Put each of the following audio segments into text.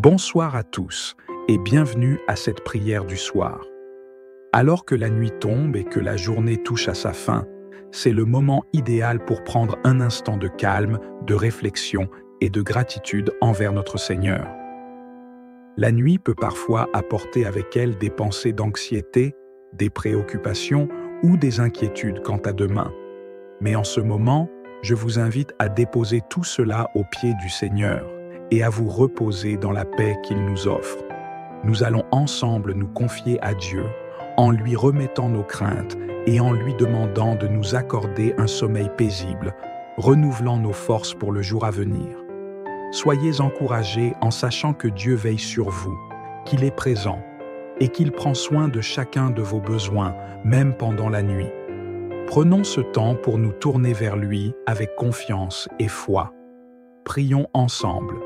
Bonsoir à tous et bienvenue à cette prière du soir. Alors que la nuit tombe et que la journée touche à sa fin, c'est le moment idéal pour prendre un instant de calme, de réflexion et de gratitude envers notre Seigneur. La nuit peut parfois apporter avec elle des pensées d'anxiété, des préoccupations ou des inquiétudes quant à demain. Mais en ce moment, je vous invite à déposer tout cela aux pieds du Seigneur et à vous reposer dans la paix qu'il nous offre. Nous allons ensemble nous confier à Dieu en lui remettant nos craintes et en lui demandant de nous accorder un sommeil paisible, renouvelant nos forces pour le jour à venir. Soyez encouragés en sachant que Dieu veille sur vous, qu'il est présent et qu'il prend soin de chacun de vos besoins, même pendant la nuit. Prenons ce temps pour nous tourner vers lui avec confiance et foi. Prions ensemble.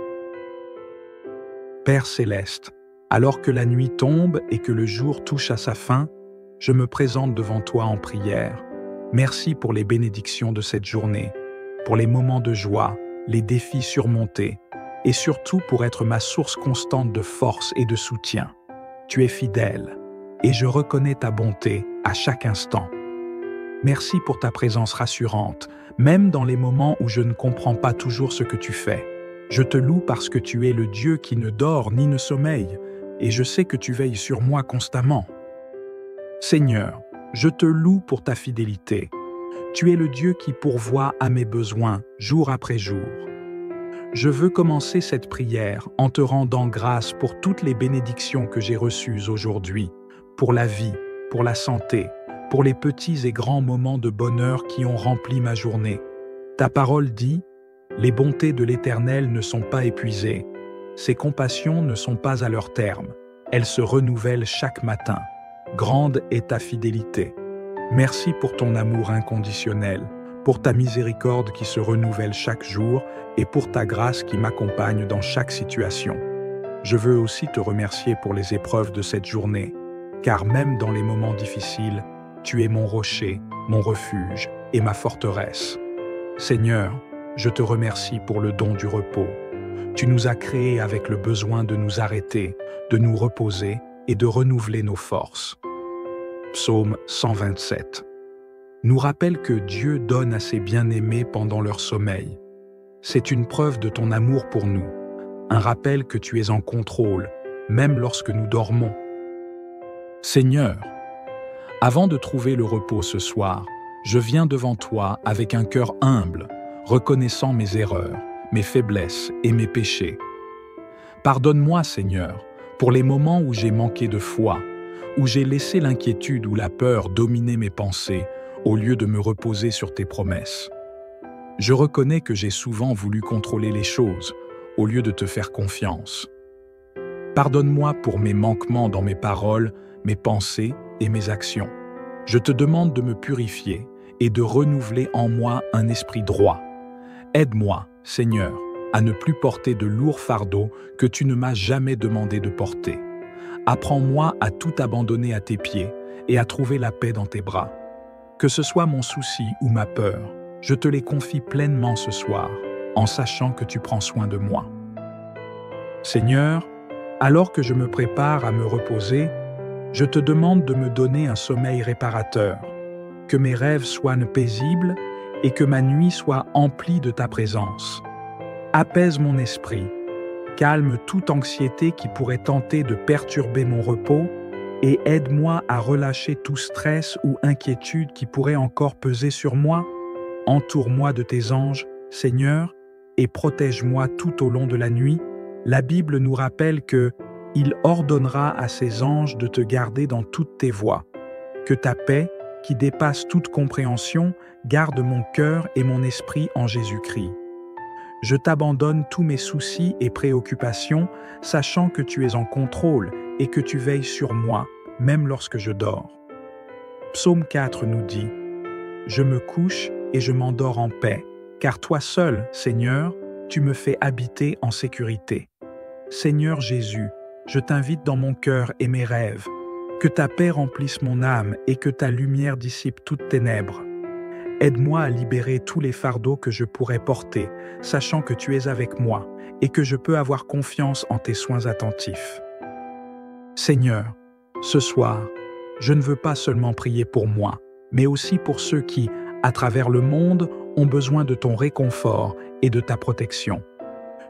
Père céleste, alors que la nuit tombe et que le jour touche à sa fin, je me présente devant toi en prière. Merci pour les bénédictions de cette journée, pour les moments de joie, les défis surmontés, et surtout pour être ma source constante de force et de soutien. Tu es fidèle, et je reconnais ta bonté à chaque instant. Merci pour ta présence rassurante, même dans les moments où je ne comprends pas toujours ce que tu fais. Je te loue parce que tu es le Dieu qui ne dort ni ne sommeille, et je sais que tu veilles sur moi constamment. Seigneur, je te loue pour ta fidélité. Tu es le Dieu qui pourvoit à mes besoins jour après jour. Je veux commencer cette prière en te rendant grâce pour toutes les bénédictions que j'ai reçues aujourd'hui, pour la vie, pour la santé, pour les petits et grands moments de bonheur qui ont rempli ma journée. Ta parole dit « Les bontés de l'Éternel ne sont pas épuisées, ses compassions ne sont pas à leur terme, elles se renouvellent chaque matin. Grande est ta fidélité. Merci pour ton amour inconditionnel, pour ta miséricorde qui se renouvelle chaque jour et pour ta grâce qui m'accompagne dans chaque situation. Je veux aussi te remercier pour les épreuves de cette journée, car même dans les moments difficiles, tu es mon rocher, mon refuge et ma forteresse. Seigneur, je te remercie pour le don du repos. Tu nous as créés avec le besoin de nous arrêter, de nous reposer et de renouveler nos forces. Psaume 127 nous rappelle que Dieu donne à ses bien-aimés pendant leur sommeil. C'est une preuve de ton amour pour nous, un rappel que tu es en contrôle, même lorsque nous dormons. Seigneur, avant de trouver le repos ce soir, je viens devant toi avec un cœur humble, reconnaissant mes erreurs, mes faiblesses et mes péchés. Pardonne-moi, Seigneur, pour les moments où j'ai manqué de foi, où j'ai laissé l'inquiétude ou la peur dominer mes pensées, au lieu de me reposer sur tes promesses. Je reconnais que j'ai souvent voulu contrôler les choses, au lieu de te faire confiance. Pardonne-moi pour mes manquements dans mes paroles, mes pensées et mes actions. Je te demande de me purifier et de renouveler en moi un esprit droit. Aide-moi, Seigneur, à ne plus porter de lourds fardeaux que tu ne m'as jamais demandé de porter. Apprends-moi à tout abandonner à tes pieds et à trouver la paix dans tes bras. Que ce soit mon souci ou ma peur, je te les confie pleinement ce soir, en sachant que tu prends soin de moi. Seigneur, alors que je me prépare à me reposer, je te demande de me donner un sommeil réparateur, que mes rêves soient paisibles et que ma nuit soit emplie de ta présence. Apaise mon esprit, calme toute anxiété qui pourrait tenter de perturber mon repos et aide-moi à relâcher tout stress ou inquiétude qui pourrait encore peser sur moi. Entoure-moi de tes anges, Seigneur, et protège-moi tout au long de la nuit. La Bible nous rappelle que « Il ordonnera à ses anges de te garder dans toutes tes voies. Que ta paix, qui dépasse toute compréhension, garde mon cœur et mon esprit en Jésus-Christ. Je t'abandonne tous mes soucis et préoccupations, sachant que tu es en contrôle et que tu veilles sur moi, même lorsque je dors. » Psaume 4 nous dit « Je me couche et je m'endors en paix, car toi seul, Seigneur, tu me fais habiter en sécurité. Seigneur Jésus, je t'invite dans mon cœur et mes rêves. Que ta paix remplisse mon âme et que ta lumière dissipe toutes ténèbres. Aide-moi à libérer tous les fardeaux que je pourrais porter, sachant que tu es avec moi et que je peux avoir confiance en tes soins attentifs. Seigneur, ce soir, je ne veux pas seulement prier pour moi, mais aussi pour ceux qui, à travers le monde, ont besoin de ton réconfort et de ta protection.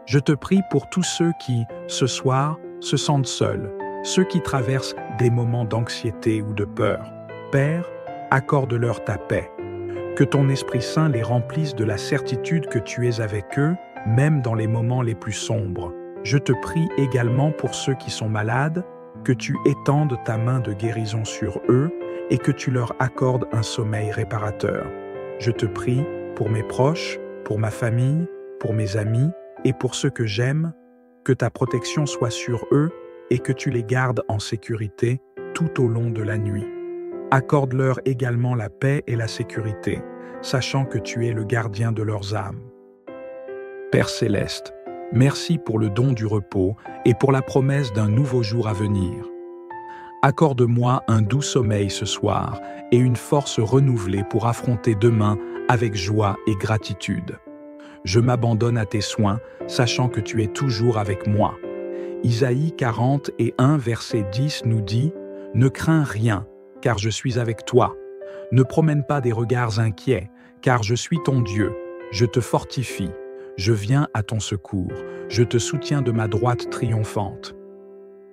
Je te prie pour tous ceux qui, ce soir, se sentent seuls, ceux qui traversent des moments d'anxiété ou de peur. Père, accorde-leur ta paix. Que ton Esprit Saint les remplisse de la certitude que tu es avec eux, même dans les moments les plus sombres. Je te prie également pour ceux qui sont malades, que tu étendes ta main de guérison sur eux et que tu leur accordes un sommeil réparateur. Je te prie pour mes proches, pour ma famille, pour mes amis et pour ceux que j'aime, que ta protection soit sur eux et que tu les gardes en sécurité tout au long de la nuit. Accorde-leur également la paix et la sécurité, sachant que tu es le gardien de leurs âmes. Père céleste, merci pour le don du repos et pour la promesse d'un nouveau jour à venir. Accorde-moi un doux sommeil ce soir et une force renouvelée pour affronter demain avec joie et gratitude. Je m'abandonne à tes soins, sachant que tu es toujours avec moi. Isaïe 41, verset 10 nous dit « Ne crains rien, car je suis avec toi. Ne promène pas des regards inquiets, car je suis ton Dieu. Je te fortifie. Je viens à ton secours. Je te soutiens de ma droite triomphante. »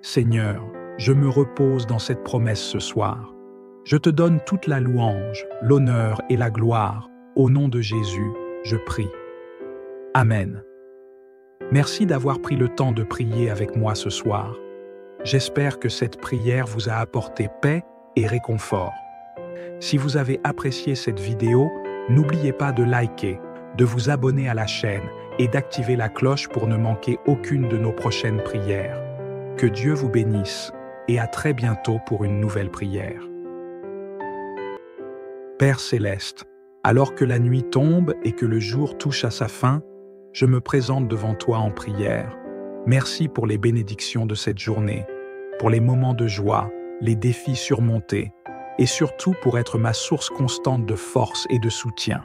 Seigneur, je me repose dans cette promesse ce soir. Je te donne toute la louange, l'honneur et la gloire. Au nom de Jésus, je prie. Amen. Merci d'avoir pris le temps de prier avec moi ce soir. J'espère que cette prière vous a apporté paix et réconfort. Si vous avez apprécié cette vidéo, n'oubliez pas de liker, de vous abonner à la chaîne et d'activer la cloche pour ne manquer aucune de nos prochaines prières. Que Dieu vous bénisse et à très bientôt pour une nouvelle prière. Père céleste, alors que la nuit tombe et que le jour touche à sa fin, je me présente devant toi en prière. Merci pour les bénédictions de cette journée, pour les moments de joie, les défis surmontés, et surtout pour être ma source constante de force et de soutien.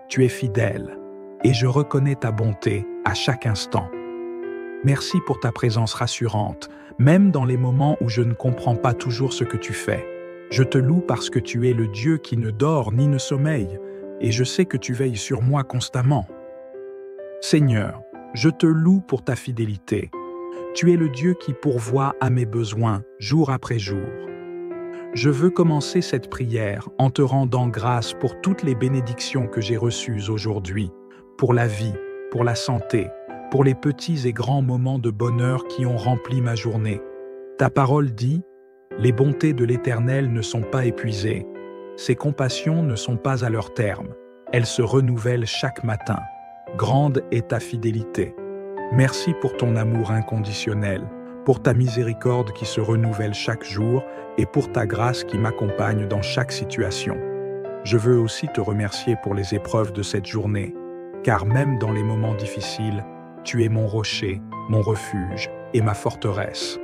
Tu es fidèle, et je reconnais ta bonté à chaque instant. Merci pour ta présence rassurante, même dans les moments où je ne comprends pas toujours ce que tu fais. Je te loue parce que tu es le Dieu qui ne dort ni ne sommeille, et je sais que tu veilles sur moi constamment. Seigneur, je te loue pour ta fidélité. Tu es le Dieu qui pourvoit à mes besoins jour après jour. Je veux commencer cette prière en te rendant grâce pour toutes les bénédictions que j'ai reçues aujourd'hui, pour la vie, pour la santé, pour les petits et grands moments de bonheur qui ont rempli ma journée. Ta parole dit « Les bontés de l'Éternel ne sont pas épuisées, ses compassions ne sont pas à leur terme, elles se renouvellent chaque matin. Grande est ta fidélité. Merci pour ton amour inconditionnel, pour ta miséricorde qui se renouvelle chaque jour et pour ta grâce qui m'accompagne dans chaque situation. Je veux aussi te remercier pour les épreuves de cette journée, car même dans les moments difficiles, tu es mon rocher, mon refuge et ma forteresse.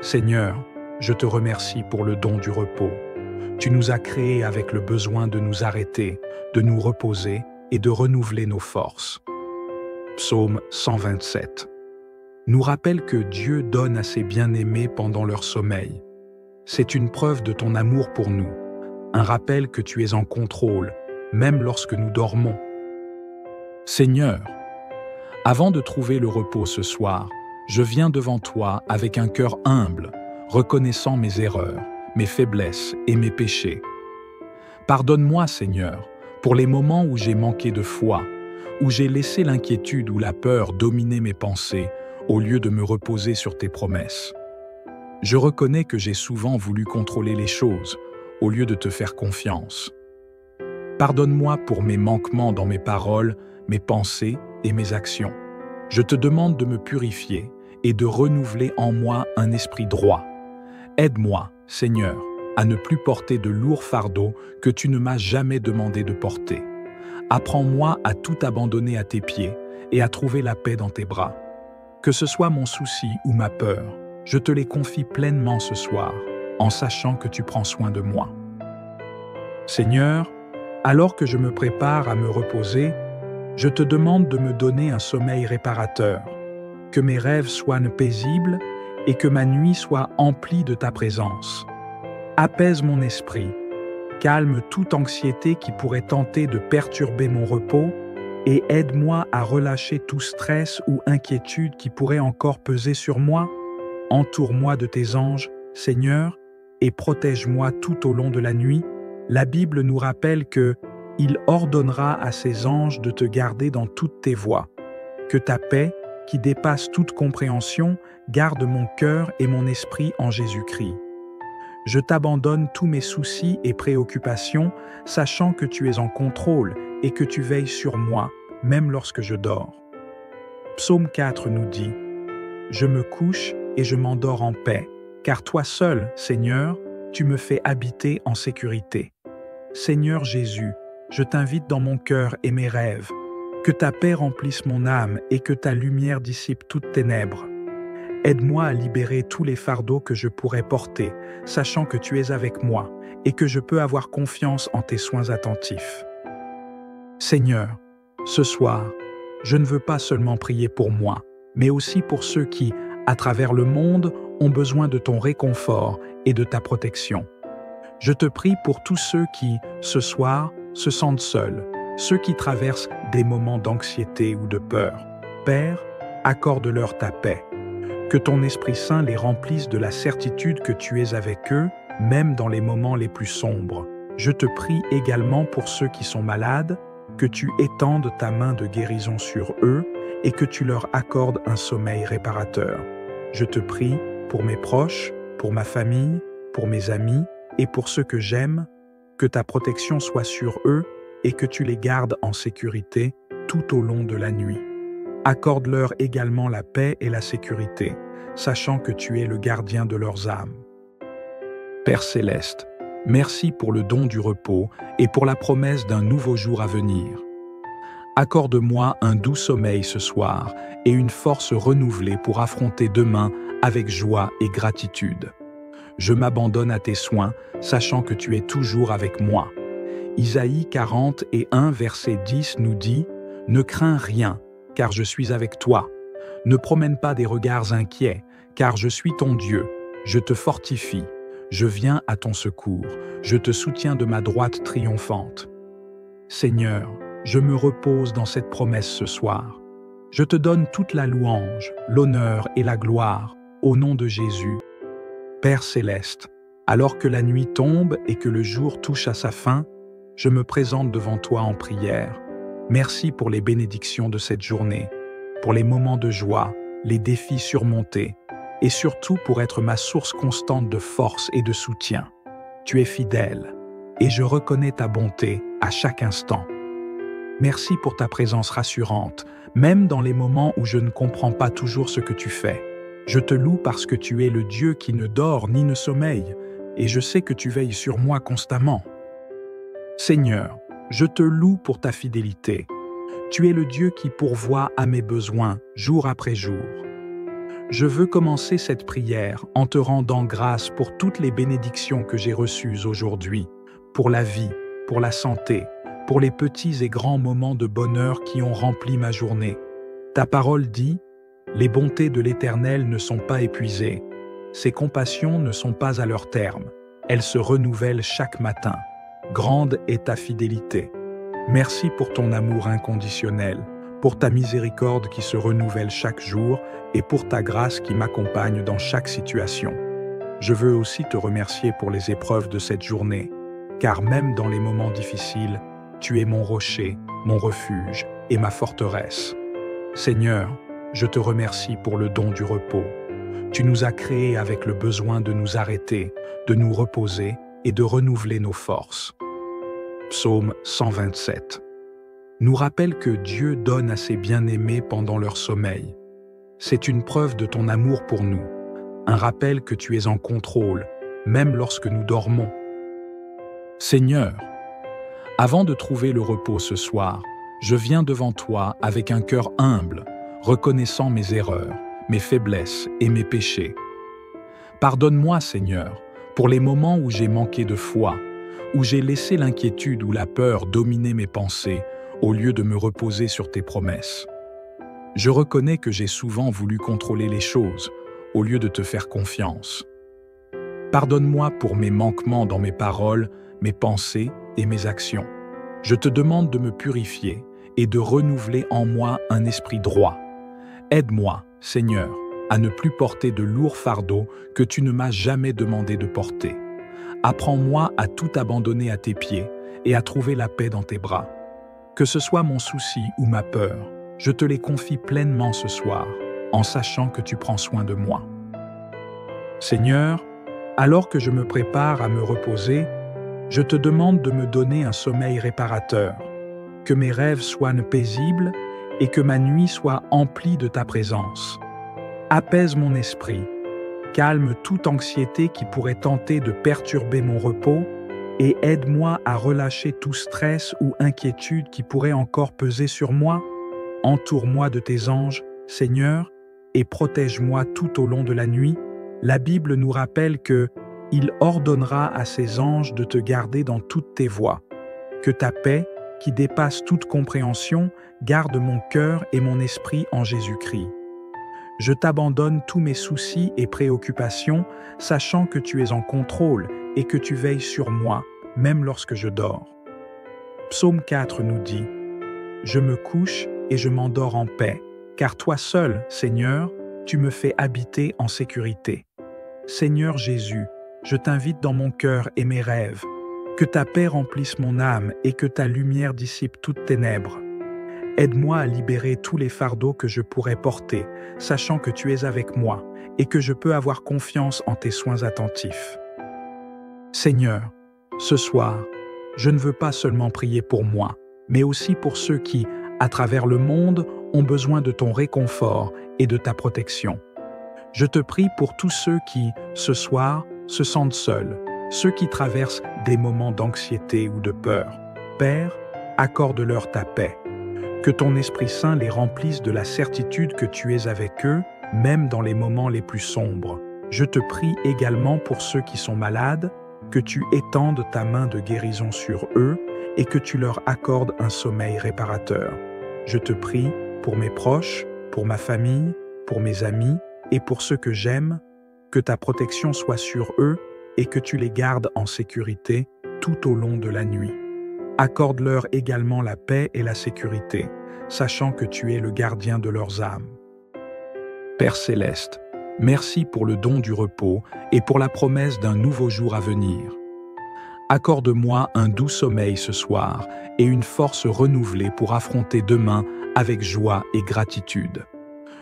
Seigneur, je te remercie pour le don du repos. Tu nous as créés avec le besoin de nous arrêter, de nous reposer et de renouveler nos forces. Psaume 127 nous rappelle que Dieu donne à ses bien-aimés pendant leur sommeil. C'est une preuve de ton amour pour nous, un rappel que tu es en contrôle, même lorsque nous dormons. Seigneur, avant de trouver le repos ce soir, je viens devant toi avec un cœur humble, reconnaissant mes erreurs, mes faiblesses et mes péchés. Pardonne-moi, Seigneur, pour les moments où j'ai manqué de foi, où j'ai laissé l'inquiétude ou la peur dominer mes pensées, au lieu de me reposer sur tes promesses. Je reconnais que j'ai souvent voulu contrôler les choses, au lieu de te faire confiance. Pardonne-moi pour mes manquements dans mes paroles, mes pensées et mes actions. Je te demande de me purifier et de renouveler en moi un esprit droit. Aide-moi, Seigneur, à ne plus porter de lourds fardeaux que tu ne m'as jamais demandé de porter. Apprends-moi à tout abandonner à tes pieds et à trouver la paix dans tes bras. Que ce soit mon souci ou ma peur, je te les confie pleinement ce soir, en sachant que tu prends soin de moi. Seigneur, alors que je me prépare à me reposer, je te demande de me donner un sommeil réparateur. que mes rêves soient paisibles et que ma nuit soit emplie de ta présence. Apaise mon esprit, calme toute anxiété qui pourrait tenter de perturber mon repos et aide-moi à relâcher tout stress ou inquiétude qui pourrait encore peser sur moi. Entoure-moi de tes anges, Seigneur, et protège-moi tout au long de la nuit. La Bible nous rappelle que il ordonnera à ses anges de te garder dans toutes tes voies. Que ta paix, qui dépasse toute compréhension, garde mon cœur et mon esprit en Jésus-Christ. Je t'abandonne tous mes soucis et préoccupations, sachant que tu es en contrôle et que tu veilles sur moi, même lorsque je dors. Psaume 4 nous dit « Je me couche et je m'endors en paix, car toi seul, Seigneur, tu me fais habiter en sécurité. Seigneur Jésus, je t'invite dans mon cœur et mes rêves. Que ta paix remplisse mon âme et que ta lumière dissipe toutes ténèbres. Aide-moi à libérer tous les fardeaux que je pourrais porter, sachant que tu es avec moi et que je peux avoir confiance en tes soins attentifs. Seigneur, ce soir, je ne veux pas seulement prier pour moi, mais aussi pour ceux qui, à travers le monde, ont besoin de ton réconfort et de ta protection. Je te prie pour tous ceux qui, ce soir, se sentent seuls, ceux qui traversent des moments d'anxiété ou de peur. Père, accorde-leur ta paix. Que ton Esprit Saint les remplisse de la certitude que tu es avec eux, même dans les moments les plus sombres. Je te prie également pour ceux qui sont malades, que tu étendes ta main de guérison sur eux et que tu leur accordes un sommeil réparateur. Je te prie pour mes proches, pour ma famille, pour mes amis et pour ceux que j'aime, que ta protection soit sur eux et que tu les gardes en sécurité tout au long de la nuit. Accorde-leur également la paix et la sécurité, sachant que tu es le gardien de leurs âmes. Père céleste, merci pour le don du repos et pour la promesse d'un nouveau jour à venir. Accorde-moi un doux sommeil ce soir et une force renouvelée pour affronter demain avec joie et gratitude. Je m'abandonne à tes soins, sachant que tu es toujours avec moi. Isaïe 40:1, verset 10 nous dit « Ne crains rien, car je suis avec toi. Ne promène pas des regards inquiets, car je suis ton Dieu. Je te fortifie. Je viens à ton secours. Je te soutiens de ma droite triomphante. » Seigneur, je me repose dans cette promesse ce soir. Je te donne toute la louange, l'honneur et la gloire, au nom de Jésus. Père céleste, alors que la nuit tombe et que le jour touche à sa fin, je me présente devant toi en prière. Merci pour les bénédictions de cette journée, pour les moments de joie, les défis surmontés, et surtout pour être ma source constante de force et de soutien. Tu es fidèle, et je reconnais ta bonté à chaque instant. Merci pour ta présence rassurante, même dans les moments où je ne comprends pas toujours ce que tu fais. Je te loue parce que tu es le Dieu qui ne dort ni ne sommeille, et je sais que tu veilles sur moi constamment. Seigneur, je te loue pour ta fidélité. Tu es le Dieu qui pourvoit à mes besoins jour après jour. Je veux commencer cette prière en te rendant grâce pour toutes les bénédictions que j'ai reçues aujourd'hui, pour la vie, pour la santé, pour les petits et grands moments de bonheur qui ont rempli ma journée. Ta parole dit « Les bontés de l'Éternel ne sont pas épuisées, ses compassions ne sont pas à leur terme, elles se renouvellent chaque matin. Grande est ta fidélité. Merci pour ton amour inconditionnel, pour ta miséricorde qui se renouvelle chaque jour et pour ta grâce qui m'accompagne dans chaque situation. Je veux aussi te remercier pour les épreuves de cette journée, car même dans les moments difficiles, tu es mon rocher, mon refuge et ma forteresse. Seigneur, je te remercie pour le don du repos. Tu nous as créés avec le besoin de nous arrêter, de nous reposer et de renouveler nos forces. Psaume 127 nous rappelle que Dieu donne à ses bien-aimés pendant leur sommeil. C'est une preuve de ton amour pour nous, un rappel que tu es en contrôle, même lorsque nous dormons. Seigneur, avant de trouver le repos ce soir, je viens devant toi avec un cœur humble, reconnaissant mes erreurs, mes faiblesses et mes péchés. Pardonne-moi, Seigneur, pour les moments où j'ai manqué de foi, où j'ai laissé l'inquiétude ou la peur dominer mes pensées au lieu de me reposer sur tes promesses. Je reconnais que j'ai souvent voulu contrôler les choses, au lieu de te faire confiance. Pardonne-moi pour mes manquements dans mes paroles, mes pensées et mes actions. Je te demande de me purifier et de renouveler en moi un esprit droit. Aide-moi, Seigneur, à ne plus porter de lourds fardeaux que tu ne m'as jamais demandé de porter. Apprends-moi à tout abandonner à tes pieds et à trouver la paix dans tes bras. Que ce soit mon souci ou ma peur, je te les confie pleinement ce soir, en sachant que tu prends soin de moi. Seigneur, alors que je me prépare à me reposer, je te demande de me donner un sommeil réparateur, que mes rêves soient paisibles et que ma nuit soit emplie de ta présence. Apaise mon esprit, calme toute anxiété qui pourrait tenter de perturber mon repos et aide-moi à relâcher tout stress ou inquiétude qui pourrait encore peser sur moi. Entoure-moi de tes anges, Seigneur, et protège-moi tout au long de la nuit. La Bible nous rappelle que « Il ordonnera à ses anges de te garder dans toutes tes voies. Que ta paix, qui dépasse toute compréhension, garde mon cœur et mon esprit en Jésus-Christ. Je t'abandonne tous mes soucis et préoccupations, sachant que tu es en contrôle et que tu veilles sur moi, même lorsque je dors. » Psaume 4 nous dit « Je me couche et je m'endors en paix, car toi seul, Seigneur, tu me fais habiter en sécurité. Seigneur Jésus, je t'invite dans mon cœur et mes rêves. Que ta paix remplisse mon âme et que ta lumière dissipe toutes ténèbres. Aide-moi à libérer tous les fardeaux que je pourrais porter, sachant que tu es avec moi et que je peux avoir confiance en tes soins attentifs. Seigneur, ce soir, je ne veux pas seulement prier pour moi, mais aussi pour ceux qui, à travers le monde, ont besoin de ton réconfort et de ta protection. Je te prie pour tous ceux qui, ce soir, se sentent seuls, ceux qui traversent des moments d'anxiété ou de peur. Père, accorde-leur ta paix. Que ton Esprit Saint les remplisse de la certitude que tu es avec eux, même dans les moments les plus sombres. Je te prie également pour ceux qui sont malades, que tu étendes ta main de guérison sur eux et que tu leur accordes un sommeil réparateur. Je te prie pour mes proches, pour ma famille, pour mes amis et pour ceux que j'aime, que ta protection soit sur eux et que tu les gardes en sécurité tout au long de la nuit. Accorde-leur également la paix et la sécurité, sachant que tu es le gardien de leurs âmes. Père céleste, merci pour le don du repos et pour la promesse d'un nouveau jour à venir. Accorde-moi un doux sommeil ce soir et une force renouvelée pour affronter demain avec joie et gratitude.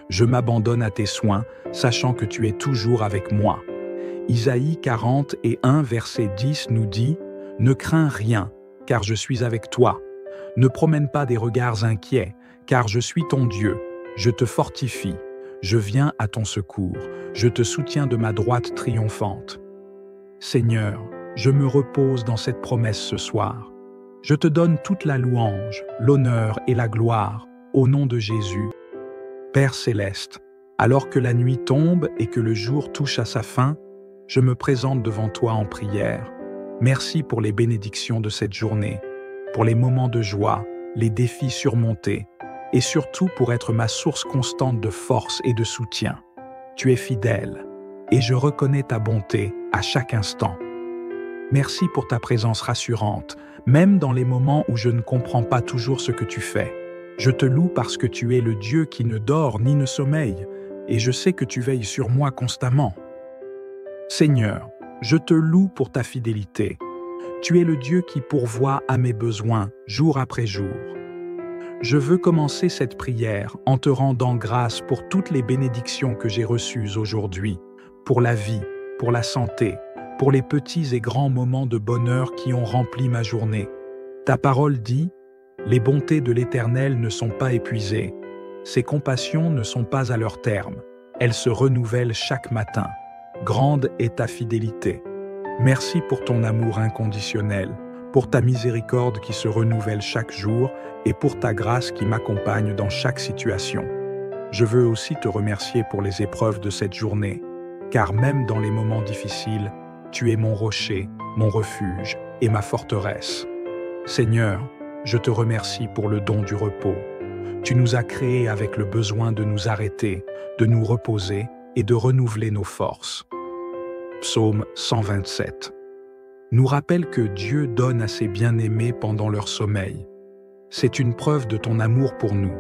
Je m'abandonne à tes soins, sachant que tu es toujours avec moi. Isaïe 40:1, verset 10 nous dit « Ne crains rien, car je suis avec toi. Ne promène pas des regards inquiets, car je suis ton Dieu. Je te fortifie. Je viens à ton secours. Je te soutiens de ma droite triomphante. » Seigneur, je me repose dans cette promesse ce soir. Je te donne toute la louange, l'honneur et la gloire, au nom de Jésus. Père céleste, alors que la nuit tombe et que le jour touche à sa fin, je me présente devant toi en prière. Merci pour les bénédictions de cette journée, pour les moments de joie, les défis surmontés, et surtout pour être ma source constante de force et de soutien. Tu es fidèle, et je reconnais ta bonté à chaque instant. Merci pour ta présence rassurante, même dans les moments où je ne comprends pas toujours ce que tu fais. Je te loue parce que tu es le Dieu qui ne dort ni ne sommeille, et je sais que tu veilles sur moi constamment. Seigneur, je te loue pour ta fidélité. Tu es le Dieu qui pourvoit à mes besoins jour après jour. Je veux commencer cette prière en te rendant grâce pour toutes les bénédictions que j'ai reçues aujourd'hui, pour la vie, pour la santé, pour les petits et grands moments de bonheur qui ont rempli ma journée. Ta parole dit « Les bontés de l'Éternel ne sont pas épuisées. Ses compassions ne sont pas à leur terme. Elles se renouvellent chaque matin. Grande est ta fidélité. Merci pour ton amour inconditionnel, pour ta miséricorde qui se renouvelle chaque jour et pour ta grâce qui m'accompagne dans chaque situation. Je veux aussi te remercier pour les épreuves de cette journée, car même dans les moments difficiles, tu es mon rocher, mon refuge et ma forteresse. Seigneur, je te remercie pour le don du repos. Tu nous as créés avec le besoin de nous arrêter, de nous reposer et de renouveler nos forces. Psaume 127 nous rappelle que Dieu donne à ses bien-aimés pendant leur sommeil. C'est une preuve de ton amour pour nous,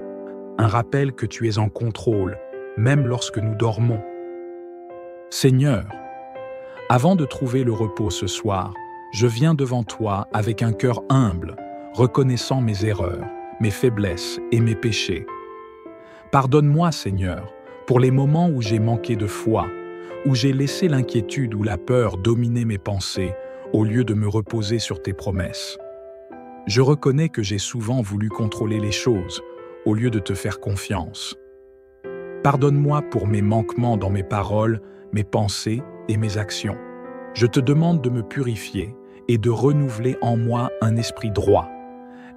un rappel que tu es en contrôle, même lorsque nous dormons. Seigneur, avant de trouver le repos ce soir, je viens devant toi avec un cœur humble, reconnaissant mes erreurs, mes faiblesses et mes péchés. Pardonne-moi, Seigneur, pour les moments où j'ai manqué de foi, où j'ai laissé l'inquiétude ou la peur dominer mes pensées, au lieu de me reposer sur tes promesses. Je reconnais que j'ai souvent voulu contrôler les choses, au lieu de te faire confiance. Pardonne-moi pour mes manquements dans mes paroles, mes pensées et mes actions. Je te demande de me purifier et de renouveler en moi un esprit droit.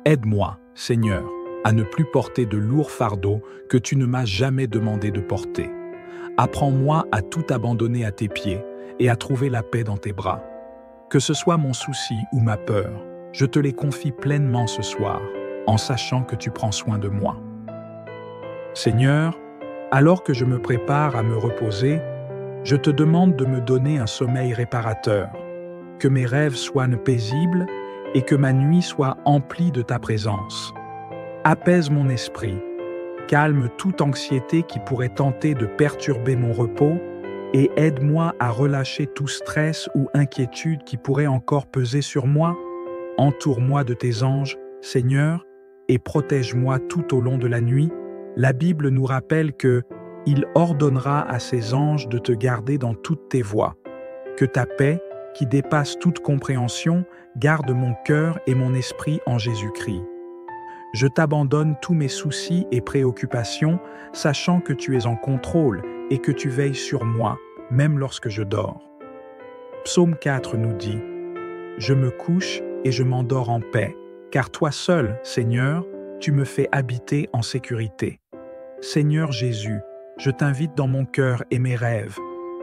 Aide-moi, Seigneur, à ne plus porter de lourds fardeaux que tu ne m'as jamais demandé de porter. Apprends-moi à tout abandonner à tes pieds et à trouver la paix dans tes bras. Que ce soit mon souci ou ma peur, je te les confie pleinement ce soir, en sachant que tu prends soin de moi. Seigneur, alors que je me prépare à me reposer, je te demande de me donner un sommeil réparateur, que mes rêves soient paisibles et que ma nuit soit emplie de ta présence. Apaise mon esprit, calme toute anxiété qui pourrait tenter de perturber mon repos et aide-moi à relâcher tout stress ou inquiétude qui pourrait encore peser sur moi. Entoure-moi de tes anges, Seigneur, et protège-moi tout au long de la nuit. La Bible nous rappelle que « Il ordonnera à ses anges de te garder dans toutes tes voies ». Que ta paix, qui dépasse toute compréhension, garde mon cœur et mon esprit en Jésus-Christ. Je t'abandonne tous mes soucis et préoccupations, sachant que tu es en contrôle et que tu veilles sur moi, même lorsque je dors. Psaume 4 nous dit « Je me couche et je m'endors en paix, car toi seul, Seigneur, tu me fais habiter en sécurité. Seigneur Jésus, je t'invite dans mon cœur et mes rêves.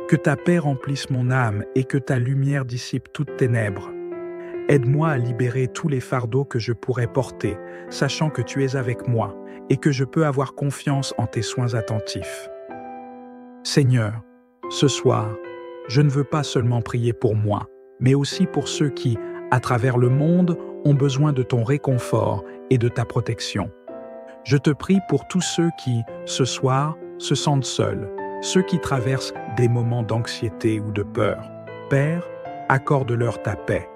Que ta paix remplisse mon âme et que ta lumière dissipe toutes ténèbres. Aide-moi à libérer tous les fardeaux que je pourrais porter, sachant que tu es avec moi et que je peux avoir confiance en tes soins attentifs. Seigneur, ce soir, je ne veux pas seulement prier pour moi, mais aussi pour ceux qui, à travers le monde, ont besoin de ton réconfort et de ta protection. Je te prie pour tous ceux qui, ce soir, se sentent seuls, ceux qui traversent des moments d'anxiété ou de peur. Père, accorde-leur ta paix.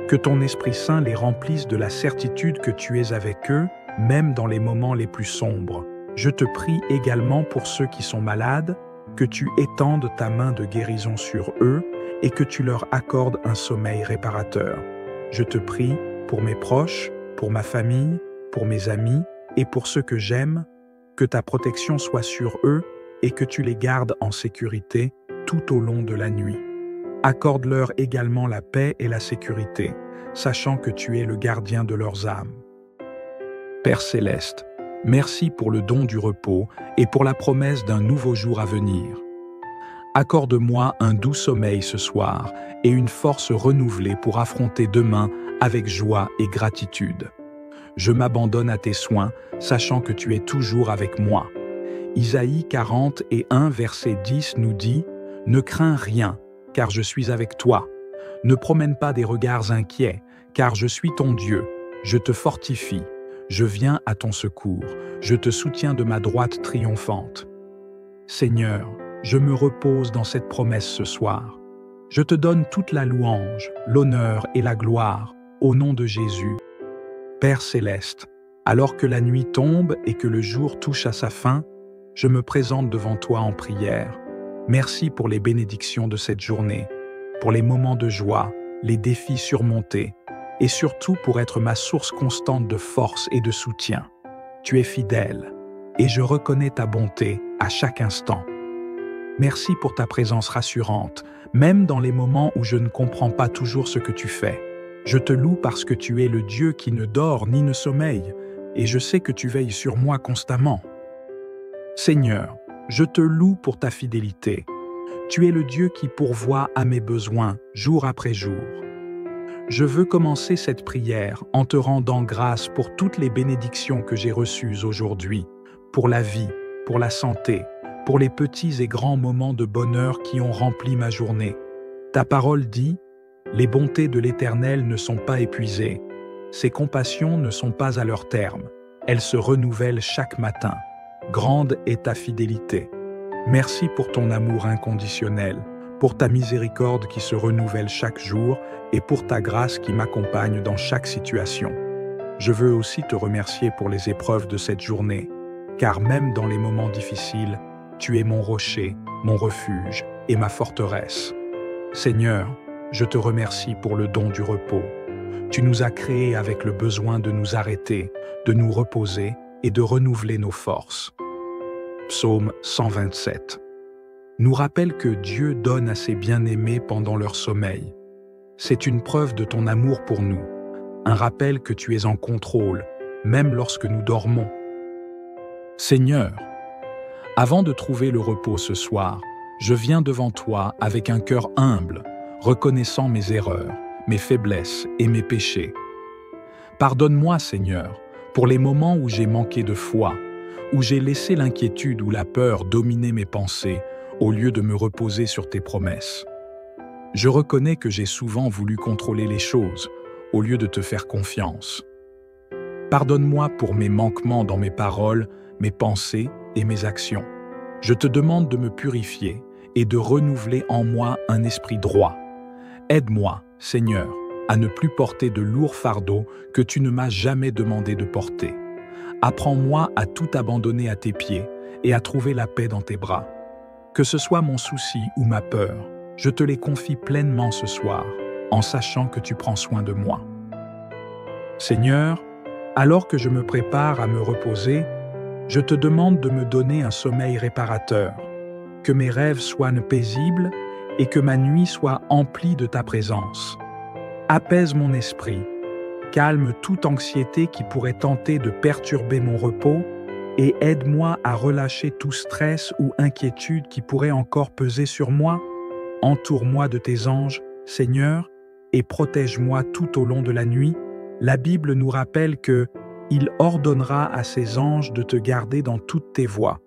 Que ton Esprit Saint les remplisse de la certitude que tu es avec eux, même dans les moments les plus sombres. Je te prie également pour ceux qui sont malades, que tu étendes ta main de guérison sur eux et que tu leur accordes un sommeil réparateur. Je te prie pour mes proches, pour ma famille, pour mes amis et pour ceux que j'aime, que ta protection soit sur eux et que tu les gardes en sécurité tout au long de la nuit. Accorde-leur également la paix et la sécurité, sachant que tu es le gardien de leurs âmes. Père céleste, merci pour le don du repos et pour la promesse d'un nouveau jour à venir. Accorde-moi un doux sommeil ce soir et une force renouvelée pour affronter demain avec joie et gratitude. Je m'abandonne à tes soins, sachant que tu es toujours avec moi. Isaïe 40:1 verset 10 nous dit « Ne crains rien, car je suis avec toi. Ne promène pas des regards inquiets, car je suis ton Dieu. Je te fortifie. Je viens à ton secours. Je te soutiens de ma droite triomphante. » Seigneur, je me repose dans cette promesse ce soir. Je te donne toute la louange, l'honneur et la gloire, au nom de Jésus. Père céleste, alors que la nuit tombe et que le jour touche à sa fin, je me présente devant toi en prière. Merci pour les bénédictions de cette journée, pour les moments de joie, les défis surmontés, et surtout pour être ma source constante de force et de soutien. Tu es fidèle, et je reconnais ta bonté à chaque instant. Merci pour ta présence rassurante, même dans les moments où je ne comprends pas toujours ce que tu fais. Je te loue parce que tu es le Dieu qui ne dort ni ne sommeille, et je sais que tu veilles sur moi constamment. Seigneur, je te loue pour ta fidélité. Tu es le Dieu qui pourvoit à mes besoins jour après jour. Je veux commencer cette prière en te rendant grâce pour toutes les bénédictions que j'ai reçues aujourd'hui, pour la vie, pour la santé, pour les petits et grands moments de bonheur qui ont rempli ma journée. Ta parole dit, « Les bontés de l'Éternel ne sont pas épuisées, ses compassions ne sont pas à leur terme, elles se renouvellent chaque matin. Grande est ta fidélité. Merci pour ton amour inconditionnel, pour ta miséricorde qui se renouvelle chaque jour et pour ta grâce qui m'accompagne dans chaque situation. Je veux aussi te remercier pour les épreuves de cette journée, car même dans les moments difficiles, tu es mon rocher, mon refuge et ma forteresse. Seigneur, je te remercie pour le don du repos. Tu nous as créés avec le besoin de nous arrêter, de nous reposer et de renouveler nos forces. Psaume 127 nous rappelle que Dieu donne à ses bien-aimés pendant leur sommeil. C'est une preuve de ton amour pour nous, un rappel que tu es en contrôle, même lorsque nous dormons. Seigneur, avant de trouver le repos ce soir, je viens devant toi avec un cœur humble, reconnaissant mes erreurs, mes faiblesses et mes péchés. Pardonne-moi, Seigneur, pour les moments où j'ai manqué de foi, où j'ai laissé l'inquiétude ou la peur dominer mes pensées, au lieu de me reposer sur tes promesses. Je reconnais que j'ai souvent voulu contrôler les choses, au lieu de te faire confiance. Pardonne-moi pour mes manquements dans mes paroles, mes pensées et mes actions. Je te demande de me purifier et de renouveler en moi un esprit droit. Aide-moi, Seigneur, à ne plus porter de lourds fardeaux que tu ne m'as jamais demandé de porter. Apprends-moi à tout abandonner à tes pieds et à trouver la paix dans tes bras. Que ce soit mon souci ou ma peur, je te les confie pleinement ce soir, en sachant que tu prends soin de moi. Seigneur, alors que je me prépare à me reposer, je te demande de me donner un sommeil réparateur, que mes rêves soient paisibles et que ma nuit soit emplie de ta présence. Apaise mon esprit, calme toute anxiété qui pourrait tenter de perturber mon repos et aide-moi à relâcher tout stress ou inquiétude qui pourrait encore peser sur moi. Entoure-moi de tes anges, Seigneur, et protège-moi tout au long de la nuit. La Bible nous rappelle que « Il ordonnera à ses anges de te garder dans toutes tes voies.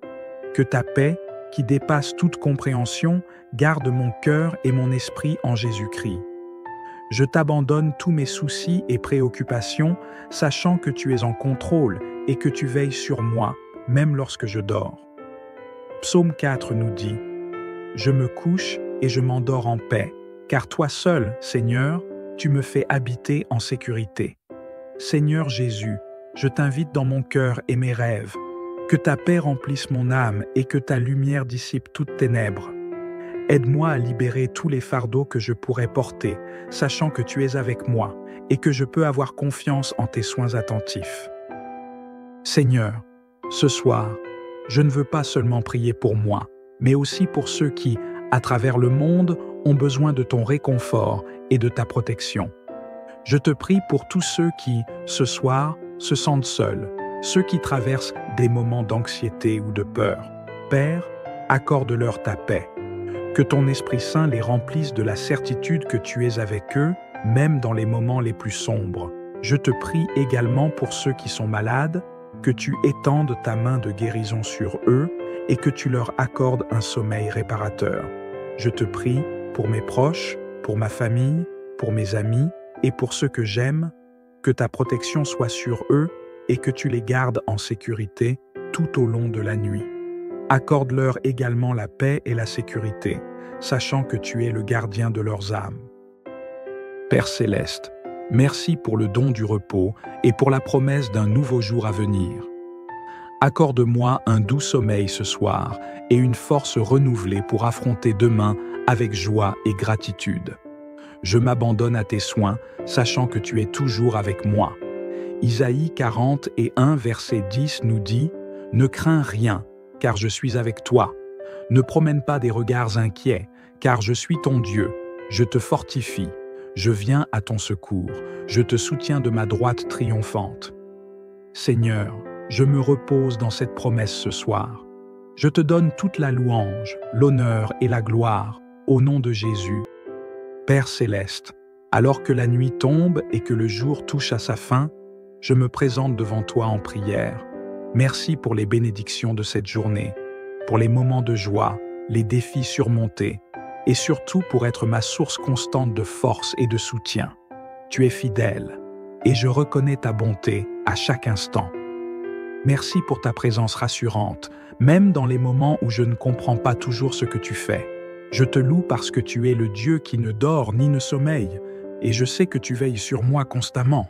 Que ta paix, qui dépasse toute compréhension, garde mon cœur et mon esprit en Jésus-Christ. Je t'abandonne tous mes soucis et préoccupations, sachant que tu es en contrôle et que tu veilles sur moi, même lorsque je dors. » Psaume 4 nous dit « Je me couche et je m'endors en paix, car toi seul, Seigneur, tu me fais habiter en sécurité. Seigneur Jésus, je t'invite dans mon cœur et mes rêves. Que ta paix remplisse mon âme et que ta lumière dissipe toutes ténèbres. Aide-moi à libérer tous les fardeaux que je pourrais porter, sachant que tu es avec moi et que je peux avoir confiance en tes soins attentifs. Seigneur, ce soir, je ne veux pas seulement prier pour moi, mais aussi pour ceux qui, à travers le monde, ont besoin de ton réconfort et de ta protection. Je te prie pour tous ceux qui, ce soir, se sentent seuls, ceux qui traversent des moments d'anxiété ou de peur. Père, accorde-leur ta paix. Que ton Esprit Saint les remplisse de la certitude que tu es avec eux, même dans les moments les plus sombres. Je te prie également pour ceux qui sont malades, que tu étendes ta main de guérison sur eux et que tu leur accordes un sommeil réparateur. Je te prie pour mes proches, pour ma famille, pour mes amis et pour ceux que j'aime, que ta protection soit sur eux et que tu les gardes en sécurité tout au long de la nuit. Accorde-leur également la paix et la sécurité, sachant que tu es le gardien de leurs âmes. Père céleste, merci pour le don du repos et pour la promesse d'un nouveau jour à venir. Accorde-moi un doux sommeil ce soir et une force renouvelée pour affronter demain avec joie et gratitude. Je m'abandonne à tes soins, sachant que tu es toujours avec moi. Isaïe 41, verset 10 nous dit « Ne crains rien, car je suis avec toi. Ne promène pas des regards inquiets, car je suis ton Dieu. Je te fortifie. Je viens à ton secours. Je te soutiens de ma droite triomphante. » Seigneur, je me repose dans cette promesse ce soir. Je te donne toute la louange, l'honneur et la gloire, au nom de Jésus. Père céleste, Alors que la nuit tombe et que le jour touche à sa fin, je me présente devant toi en prière. Merci pour les bénédictions de cette journée, pour les moments de joie, les défis surmontés, et surtout pour être ma source constante de force et de soutien. Tu es fidèle, et je reconnais ta bonté à chaque instant. Merci pour ta présence rassurante, même dans les moments où je ne comprends pas toujours ce que tu fais. Je te loue parce que tu es le Dieu qui ne dort ni ne sommeille, et je sais que tu veilles sur moi constamment.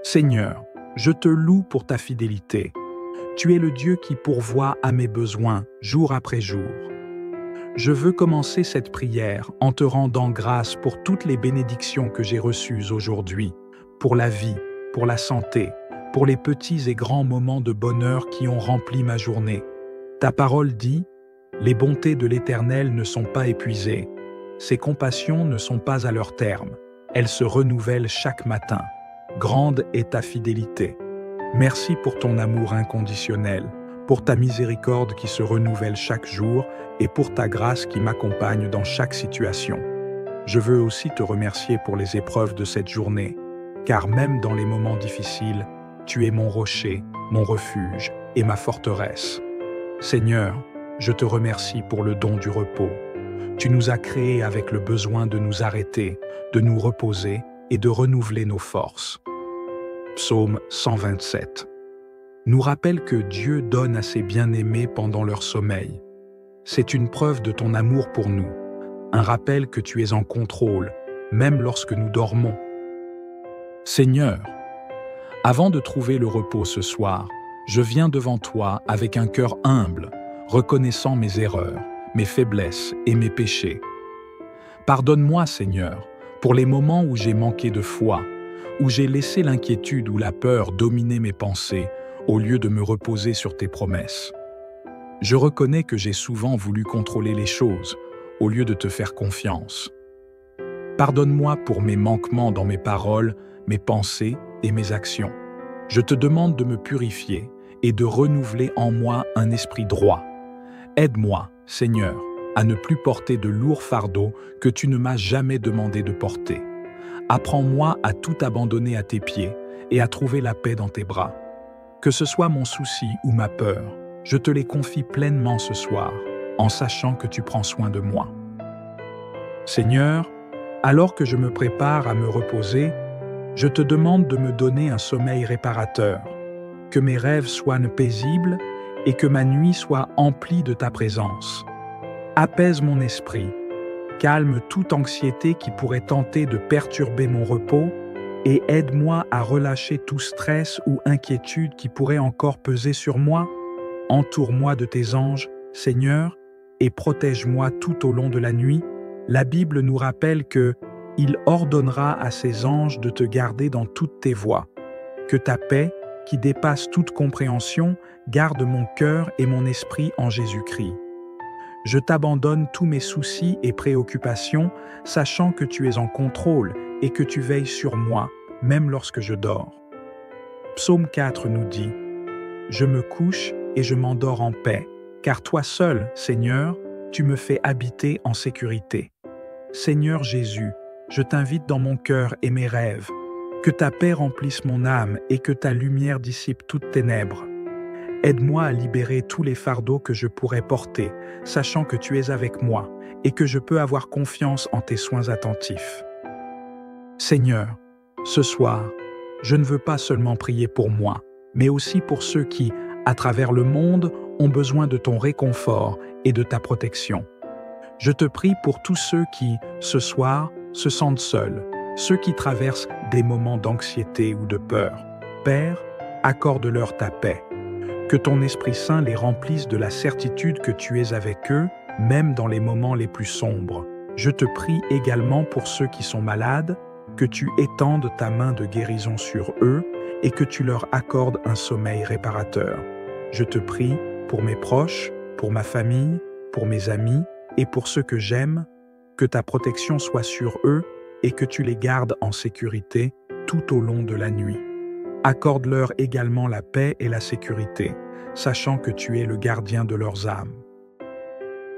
Seigneur, je te loue pour ta fidélité. Tu es le Dieu qui pourvoit à mes besoins jour après jour. Je veux commencer cette prière en te rendant grâce pour toutes les bénédictions que j'ai reçues aujourd'hui, pour la vie, pour la santé, pour les petits et grands moments de bonheur qui ont rempli ma journée. Ta parole dit « Les bontés de l'Éternel ne sont pas épuisées, ses compassions ne sont pas à leur terme, elles se renouvellent chaque matin. Grande est ta fidélité. Merci pour ton amour inconditionnel, pour ta miséricorde qui se renouvelle chaque jour et pour ta grâce qui m'accompagne dans chaque situation. Je veux aussi te remercier pour les épreuves de cette journée, car même dans les moments difficiles, tu es mon rocher, mon refuge et ma forteresse. Seigneur, je te remercie pour le don du repos. Tu nous as créés avec le besoin de nous arrêter, de nous reposer et de renouveler nos forces. Psaume 127 nous rappelle que Dieu donne à ses bien-aimés pendant leur sommeil. C'est une preuve de ton amour pour nous, un rappel que tu es en contrôle, même lorsque nous dormons. Seigneur, avant de trouver le repos ce soir, je viens devant toi avec un cœur humble, reconnaissant mes erreurs, mes faiblesses et mes péchés. Pardonne-moi, Seigneur, pour les moments où j'ai manqué de foi, où j'ai laissé l'inquiétude ou la peur dominer mes pensées, au lieu de me reposer sur tes promesses. Je reconnais que j'ai souvent voulu contrôler les choses, au lieu de te faire confiance. Pardonne-moi pour mes manquements dans mes paroles, mes pensées et mes actions. Je te demande de me purifier et de renouveler en moi un esprit droit. Aide-moi, Seigneur, à ne plus porter de lourds fardeaux que tu ne m'as jamais demandé de porter. Apprends-moi à tout abandonner à tes pieds et à trouver la paix dans tes bras. Que ce soit mon souci ou ma peur, je te les confie pleinement ce soir, en sachant que tu prends soin de moi. Seigneur, alors que je me prépare à me reposer, je te demande de me donner un sommeil réparateur, que mes rêves soient paisibles et que ma nuit soit emplie de ta présence. Apaise mon esprit, calme toute anxiété qui pourrait tenter de perturber mon repos et aide-moi à relâcher tout stress ou inquiétude qui pourrait encore peser sur moi. Entoure-moi de tes anges, Seigneur, et protège-moi tout au long de la nuit. La Bible nous rappelle que « Il ordonnera à ses anges de te garder dans toutes tes voies. Que ta paix, qui dépasse toute compréhension, garde mon cœur et mon esprit en Jésus-Christ. Je t'abandonne tous mes soucis et préoccupations, sachant que tu es en contrôle et que tu veilles sur moi, même lorsque je dors. » Psaume 4 nous dit « Je me couche et je m'endors en paix, car toi seul, Seigneur, tu me fais habiter en sécurité. Seigneur Jésus, je t'invite dans mon cœur et mes rêves. Que ta paix remplisse mon âme et que ta lumière dissipe toutes ténèbres. Aide-moi à libérer tous les fardeaux que je pourrais porter, sachant que tu es avec moi et que je peux avoir confiance en tes soins attentifs. Seigneur, ce soir, je ne veux pas seulement prier pour moi, mais aussi pour ceux qui, à travers le monde, ont besoin de ton réconfort et de ta protection. Je te prie pour tous ceux qui, ce soir, se sentent seuls, ceux qui traversent des moments d'anxiété ou de peur. Père, accorde-leur ta paix. Que ton Esprit Saint les remplisse de la certitude que tu es avec eux, même dans les moments les plus sombres. Je te prie également pour ceux qui sont malades, que tu étendes ta main de guérison sur eux et que tu leur accordes un sommeil réparateur. Je te prie pour mes proches, pour ma famille, pour mes amis et pour ceux que j'aime, que ta protection soit sur eux et que tu les gardes en sécurité tout au long de la nuit. Accorde-leur également la paix et la sécurité, sachant que tu es le gardien de leurs âmes.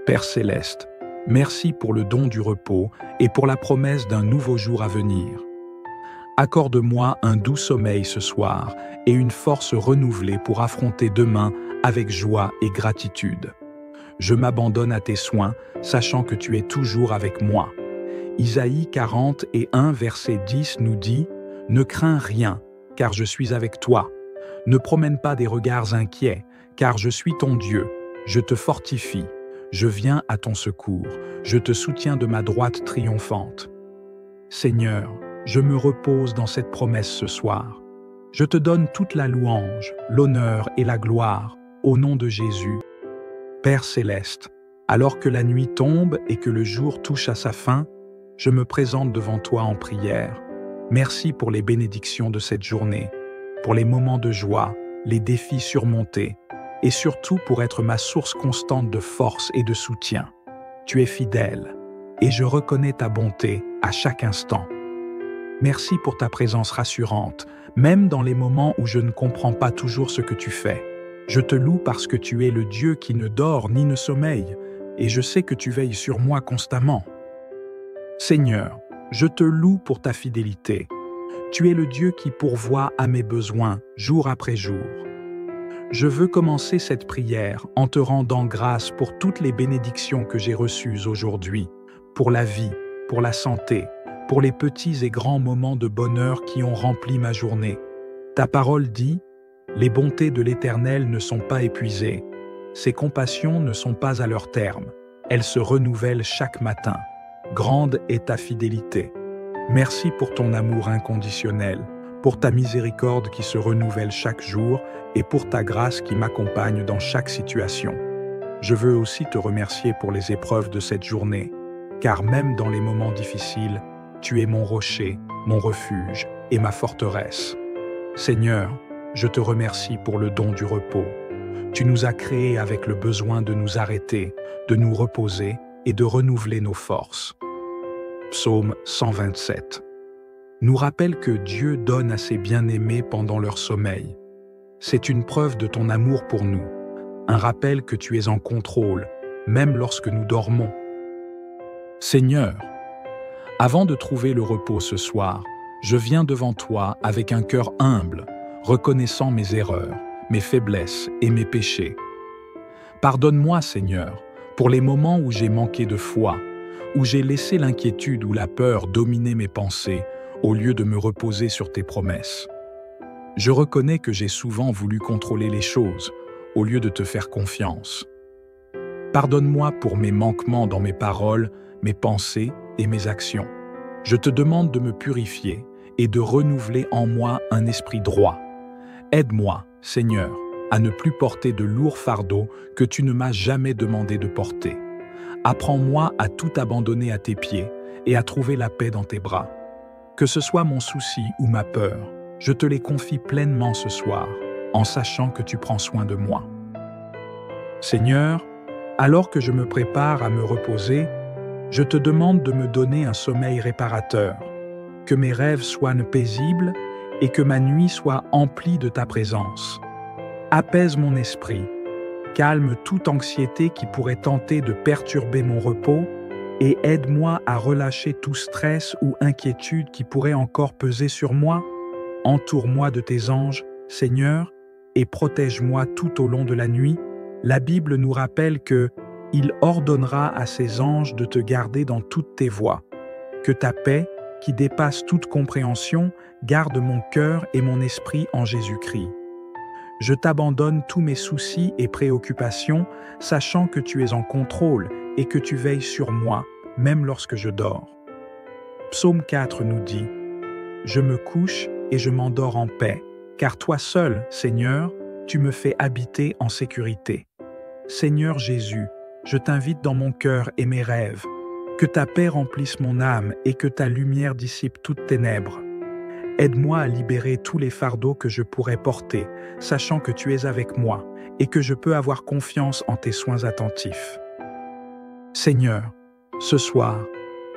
Père céleste, Merci pour le don du repos et pour la promesse d'un nouveau jour à venir. Accorde-moi un doux sommeil ce soir et une force renouvelée pour affronter demain avec joie et gratitude. Je m'abandonne à tes soins, sachant que tu es toujours avec moi. Isaïe 41, verset 10 nous dit « Ne crains rien, car je suis avec toi. Ne promène pas des regards inquiets, car je suis ton Dieu. Je te fortifie. Je viens à ton secours. Je te soutiens de ma droite triomphante. » Seigneur, je me repose dans cette promesse ce soir. Je te donne toute la louange, l'honneur et la gloire, au nom de Jésus. Père céleste, alors que la nuit tombe et que le jour touche à sa fin, je me présente devant toi en prière. Merci pour les bénédictions de cette journée, pour les moments de joie, les défis surmontés, et surtout pour être ma source constante de force et de soutien. Tu es fidèle, et je reconnais ta bonté à chaque instant. Merci pour ta présence rassurante, même dans les moments où je ne comprends pas toujours ce que tu fais. Je te loue parce que tu es le Dieu qui ne dort ni ne sommeille, et je sais que tu veilles sur moi constamment. Seigneur, je te loue pour ta fidélité. Tu es le Dieu qui pourvoit à mes besoins jour après jour. Je veux commencer cette prière en te rendant grâce pour toutes les bénédictions que j'ai reçues aujourd'hui, pour la vie, pour la santé, pour les petits et grands moments de bonheur qui ont rempli ma journée. Ta parole dit « Les bontés de l'Éternel ne sont pas épuisées, ses compassions ne sont pas à leur terme, elles se renouvellent chaque matin. Grande est ta fidélité. Merci pour ton amour inconditionnel, pour ta miséricorde qui se renouvelle chaque jour et pour ta grâce qui m'accompagne dans chaque situation. Je veux aussi te remercier pour les épreuves de cette journée, car même dans les moments difficiles, tu es mon rocher, mon refuge et ma forteresse. Seigneur, je te remercie pour le don du repos. Tu nous as créés avec le besoin de nous arrêter, de nous reposer et de renouveler nos forces. Psaume 127 nous rappelle que Dieu donne à ses bien-aimés pendant leur sommeil. C'est une preuve de ton amour pour nous, un rappel que tu es en contrôle, même lorsque nous dormons. Seigneur, avant de trouver le repos ce soir, je viens devant toi avec un cœur humble, reconnaissant mes erreurs, mes faiblesses et mes péchés. Pardonne-moi, Seigneur, pour les moments où j'ai manqué de foi, où j'ai laissé l'inquiétude ou la peur dominer mes pensées, au lieu de me reposer sur tes promesses. Je reconnais que j'ai souvent voulu contrôler les choses, au lieu de te faire confiance. Pardonne-moi pour mes manquements dans mes paroles, mes pensées et mes actions. Je te demande de me purifier et de renouveler en moi un esprit droit. Aide-moi, Seigneur, à ne plus porter de lourds fardeaux que tu ne m'as jamais demandé de porter. Apprends-moi à tout abandonner à tes pieds et à trouver la paix dans tes bras. Que ce soit mon souci ou ma peur, je te les confie pleinement ce soir, en sachant que tu prends soin de moi. Seigneur, alors que je me prépare à me reposer, je te demande de me donner un sommeil réparateur, que mes rêves soient paisibles et que ma nuit soit emplie de ta présence. Apaise mon esprit, calme toute anxiété qui pourrait tenter de perturber mon repos et aide-moi à relâcher tout stress ou inquiétude qui pourrait encore peser sur moi. Entoure-moi de tes anges, Seigneur, et protège-moi tout au long de la nuit. La Bible nous rappelle que « Il ordonnera à ses anges de te garder dans toutes tes voies. » Que ta paix, qui dépasse toute compréhension, garde mon cœur et mon esprit en Jésus-Christ. Je t'abandonne tous mes soucis et préoccupations, sachant que tu es en contrôle et que tu veilles sur moi, même lorsque je dors. Psaume 4 nous dit « Je me couche et je m'endors en paix, car toi seul, Seigneur, tu me fais habiter en sécurité. » Seigneur Jésus, je t'invite dans mon cœur et mes rêves. Que ta paix remplisse mon âme et que ta lumière dissipe toutes ténèbres. Aide-moi à libérer tous les fardeaux que je pourrais porter, sachant que tu es avec moi et que je peux avoir confiance en tes soins attentifs. Seigneur, ce soir,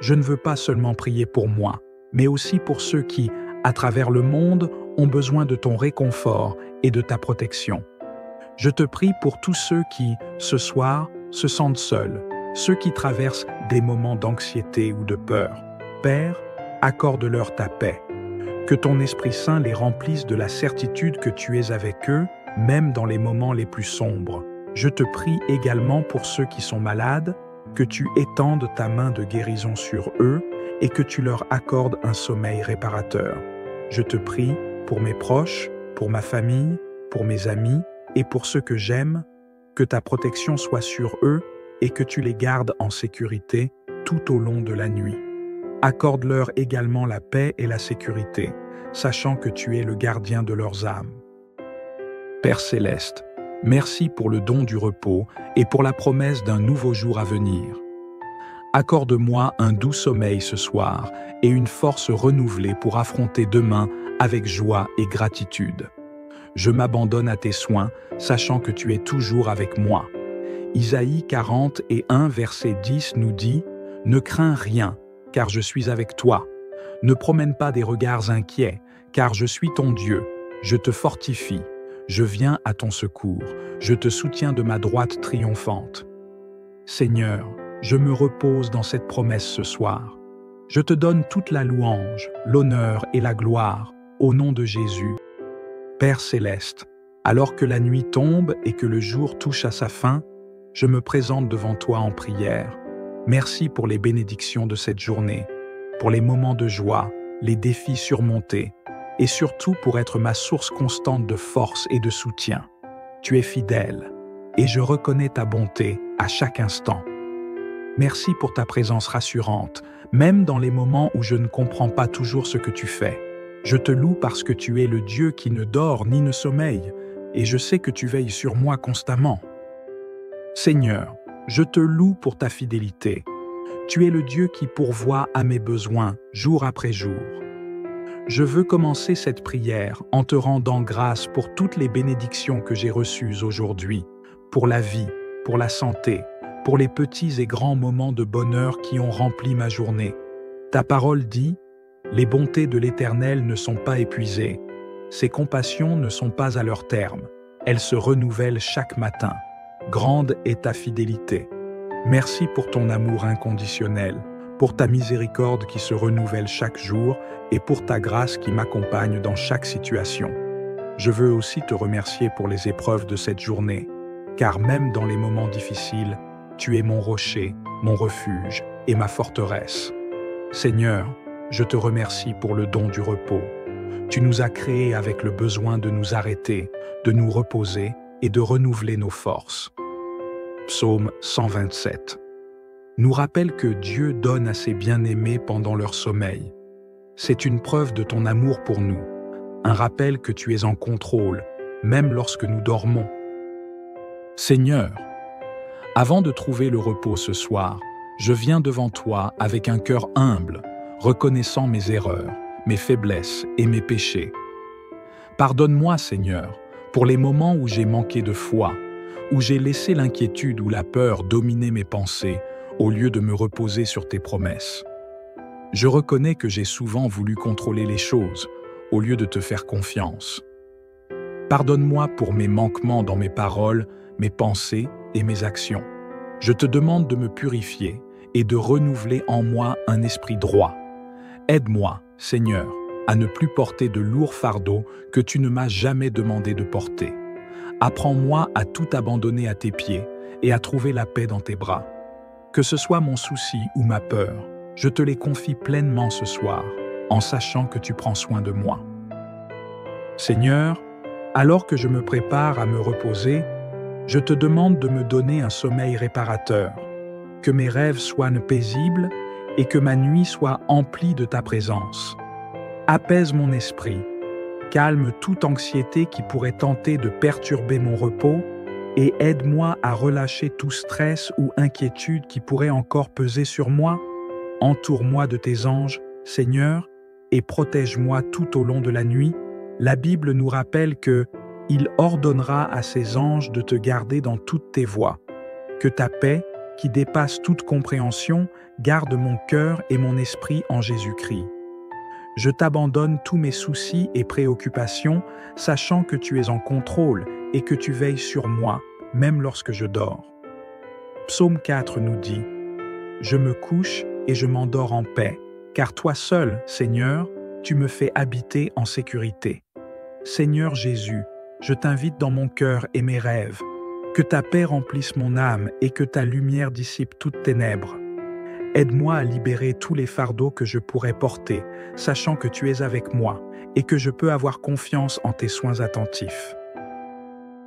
je ne veux pas seulement prier pour moi, mais aussi pour ceux qui, à travers le monde, ont besoin de ton réconfort et de ta protection. Je te prie pour tous ceux qui, ce soir, se sentent seuls, ceux qui traversent des moments d'anxiété ou de peur. Père, accorde-leur ta paix. Que ton Esprit Saint les remplisse de la certitude que tu es avec eux, même dans les moments les plus sombres. Je te prie également pour ceux qui sont malades, que tu étendes ta main de guérison sur eux et que tu leur accordes un sommeil réparateur. Je te prie pour mes proches, pour ma famille, pour mes amis et pour ceux que j'aime, que ta protection soit sur eux et que tu les gardes en sécurité tout au long de la nuit. Accorde-leur également la paix et la sécurité, sachant que tu es le gardien de leurs âmes. Père céleste, merci pour le don du repos et pour la promesse d'un nouveau jour à venir. Accorde-moi un doux sommeil ce soir et une force renouvelée pour affronter demain avec joie et gratitude. Je m'abandonne à tes soins, sachant que tu es toujours avec moi. Isaïe 40:1 verset 10 nous dit « Ne crains rien, car je suis avec toi. Ne promène pas des regards inquiets, car je suis ton Dieu. Je te fortifie. Je viens à ton secours. Je te soutiens de ma droite triomphante. » Seigneur, je me repose dans cette promesse ce soir. Je te donne toute la louange, l'honneur et la gloire, au nom de Jésus. Père céleste, alors que la nuit tombe et que le jour touche à sa fin, je me présente devant toi en prière. Merci pour les bénédictions de cette journée, pour les moments de joie, les défis surmontés, et surtout pour être ma source constante de force et de soutien. Tu es fidèle, et je reconnais ta bonté à chaque instant. Merci pour ta présence rassurante, même dans les moments où je ne comprends pas toujours ce que tu fais. Je te loue parce que tu es le Dieu qui ne dort ni ne sommeille, et je sais que tu veilles sur moi constamment. Seigneur, je te loue pour ta fidélité. Tu es le Dieu qui pourvoit à mes besoins jour après jour. Je veux commencer cette prière en te rendant grâce pour toutes les bénédictions que j'ai reçues aujourd'hui, pour la vie, pour la santé, pour les petits et grands moments de bonheur qui ont rempli ma journée. Ta parole dit « Les bontés de l'Éternel ne sont pas épuisées, ses compassions ne sont pas à leur terme, elles se renouvellent chaque matin. Grande est ta fidélité. Merci pour ton amour inconditionnel, pour ta miséricorde qui se renouvelle chaque jour et pour ta grâce qui m'accompagne dans chaque situation. Je veux aussi te remercier pour les épreuves de cette journée, car même dans les moments difficiles, tu es mon rocher, mon refuge et ma forteresse. Seigneur, je te remercie pour le don du repos. Tu nous as créés avec le besoin de nous arrêter, de nous reposer et de renouveler nos forces. Psaume 127 nous rappelle que Dieu donne à ses bien-aimés pendant leur sommeil. C'est une preuve de ton amour pour nous, un rappel que tu es en contrôle, même lorsque nous dormons. Seigneur, avant de trouver le repos ce soir, je viens devant toi avec un cœur humble, reconnaissant mes erreurs, mes faiblesses et mes péchés. Pardonne-moi, Seigneur, pour les moments où j'ai manqué de foi, où j'ai laissé l'inquiétude ou la peur dominer mes pensées, au lieu de me reposer sur tes promesses. Je reconnais que j'ai souvent voulu contrôler les choses, au lieu de te faire confiance. Pardonne-moi pour mes manquements dans mes paroles, mes pensées et mes actions. Je te demande de me purifier et de renouveler en moi un esprit droit. Aide-moi, Seigneur, à ne plus porter de lourds fardeaux que tu ne m'as jamais demandé de porter. Apprends-moi à tout abandonner à tes pieds et à trouver la paix dans tes bras. Que ce soit mon souci ou ma peur, je te les confie pleinement ce soir, en sachant que tu prends soin de moi. Seigneur, alors que je me prépare à me reposer, je te demande de me donner un sommeil réparateur, que mes rêves soient paisibles et que ma nuit soit emplie de ta présence. Apaise mon esprit, calme toute anxiété qui pourrait tenter de perturber mon repos et aide-moi à relâcher tout stress ou inquiétude qui pourrait encore peser sur moi. Entoure-moi de tes anges, Seigneur, et protège-moi tout au long de la nuit. La Bible nous rappelle que « Il ordonnera à ses anges de te garder dans toutes tes voies. Que ta paix, qui dépasse toute compréhension, garde mon cœur et mon esprit en Jésus-Christ. Je t'abandonne tous mes soucis et préoccupations, sachant que tu es en contrôle et que tu veilles sur moi, même lorsque je dors. Psaume 4 nous dit « Je me couche et je m'endors en paix, car toi seul, Seigneur, tu me fais habiter en sécurité. Seigneur Jésus, je t'invite dans mon cœur et mes rêves. Que ta paix remplisse mon âme et que ta lumière dissipe toutes ténèbres. Aide-moi à libérer tous les fardeaux que je pourrais porter, sachant que tu es avec moi et que je peux avoir confiance en tes soins attentifs.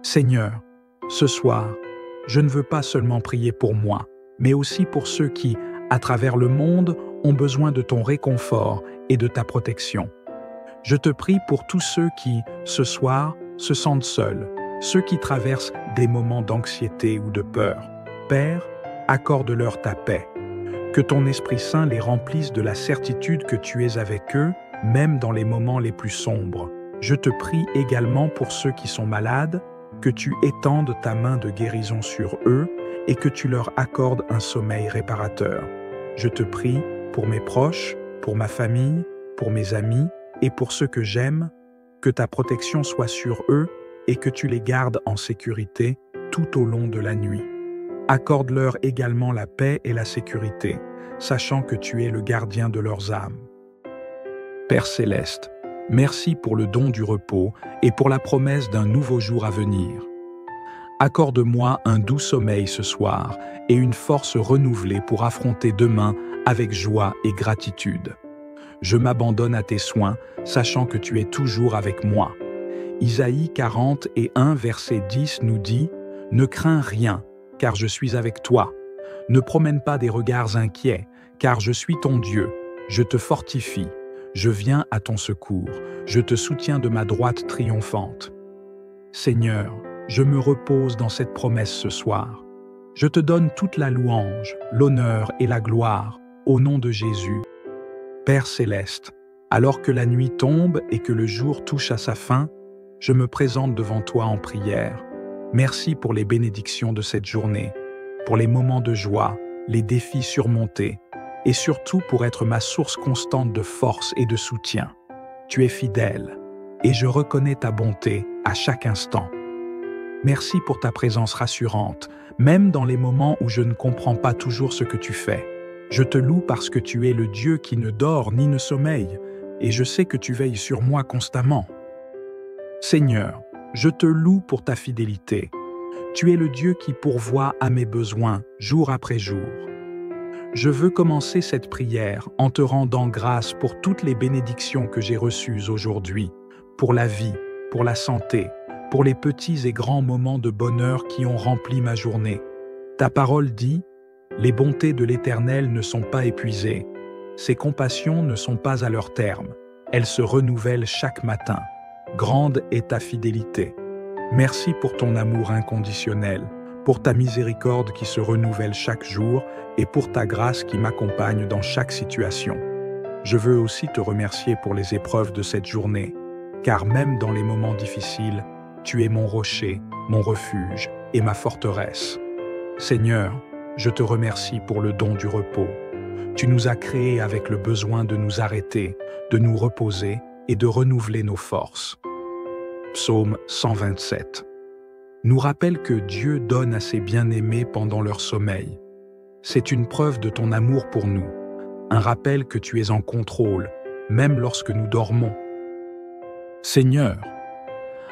Seigneur, ce soir, je ne veux pas seulement prier pour moi, mais aussi pour ceux qui, à travers le monde, ont besoin de ton réconfort et de ta protection. Je te prie pour tous ceux qui, ce soir, se sentent seuls, ceux qui traversent des moments d'anxiété ou de peur. Père, accorde-leur ta paix. Que ton Esprit Saint les remplisse de la certitude que tu es avec eux, même dans les moments les plus sombres. Je te prie également pour ceux qui sont malades, que tu étendes ta main de guérison sur eux et que tu leur accordes un sommeil réparateur. Je te prie pour mes proches, pour ma famille, pour mes amis et pour ceux que j'aime, que ta protection soit sur eux et que tu les gardes en sécurité tout au long de la nuit. Accorde-leur également la paix et la sécurité, sachant que tu es le gardien de leurs âmes. Père céleste, merci pour le don du repos et pour la promesse d'un nouveau jour à venir. Accorde-moi un doux sommeil ce soir et une force renouvelée pour affronter demain avec joie et gratitude. Je m'abandonne à tes soins, sachant que tu es toujours avec moi. Isaïe 40:1, verset 10 nous dit « Ne crains rien, car je suis avec toi. Ne promène pas des regards inquiets, car je suis ton Dieu. Je te fortifie. Je viens à ton secours. Je te soutiens de ma droite triomphante. » Seigneur, je me repose dans cette promesse ce soir. Je te donne toute la louange, l'honneur et la gloire, au nom de Jésus. Père céleste, alors que la nuit tombe et que le jour touche à sa fin, je me présente devant toi en prière. Merci pour les bénédictions de cette journée, pour les moments de joie, les défis surmontés, et surtout pour être ma source constante de force et de soutien. Tu es fidèle, et je reconnais ta bonté à chaque instant. Merci pour ta présence rassurante, même dans les moments où je ne comprends pas toujours ce que tu fais. Je te loue parce que tu es le Dieu qui ne dort ni ne sommeille, et je sais que tu veilles sur moi constamment. Seigneur, je te loue pour ta fidélité. Tu es le Dieu qui pourvoit à mes besoins jour après jour. Je veux commencer cette prière en te rendant grâce pour toutes les bénédictions que j'ai reçues aujourd'hui, pour la vie, pour la santé, pour les petits et grands moments de bonheur qui ont rempli ma journée. Ta parole dit « Les bontés de l'Éternel ne sont pas épuisées, ses compassions ne sont pas à leur terme, elles se renouvellent chaque matin. Grande est ta fidélité. Merci pour ton amour inconditionnel, pour ta miséricorde qui se renouvelle chaque jour et pour ta grâce qui m'accompagne dans chaque situation. Je veux aussi te remercier pour les épreuves de cette journée, car même dans les moments difficiles, tu es mon rocher, mon refuge et ma forteresse. Seigneur, je te remercie pour le don du repos. Tu nous as créés avec le besoin de nous arrêter, de nous reposer et de renouveler nos forces. Psaume 127 nous rappelle que Dieu donne à ses bien-aimés pendant leur sommeil. C'est une preuve de ton amour pour nous, un rappel que tu es en contrôle, même lorsque nous dormons. Seigneur,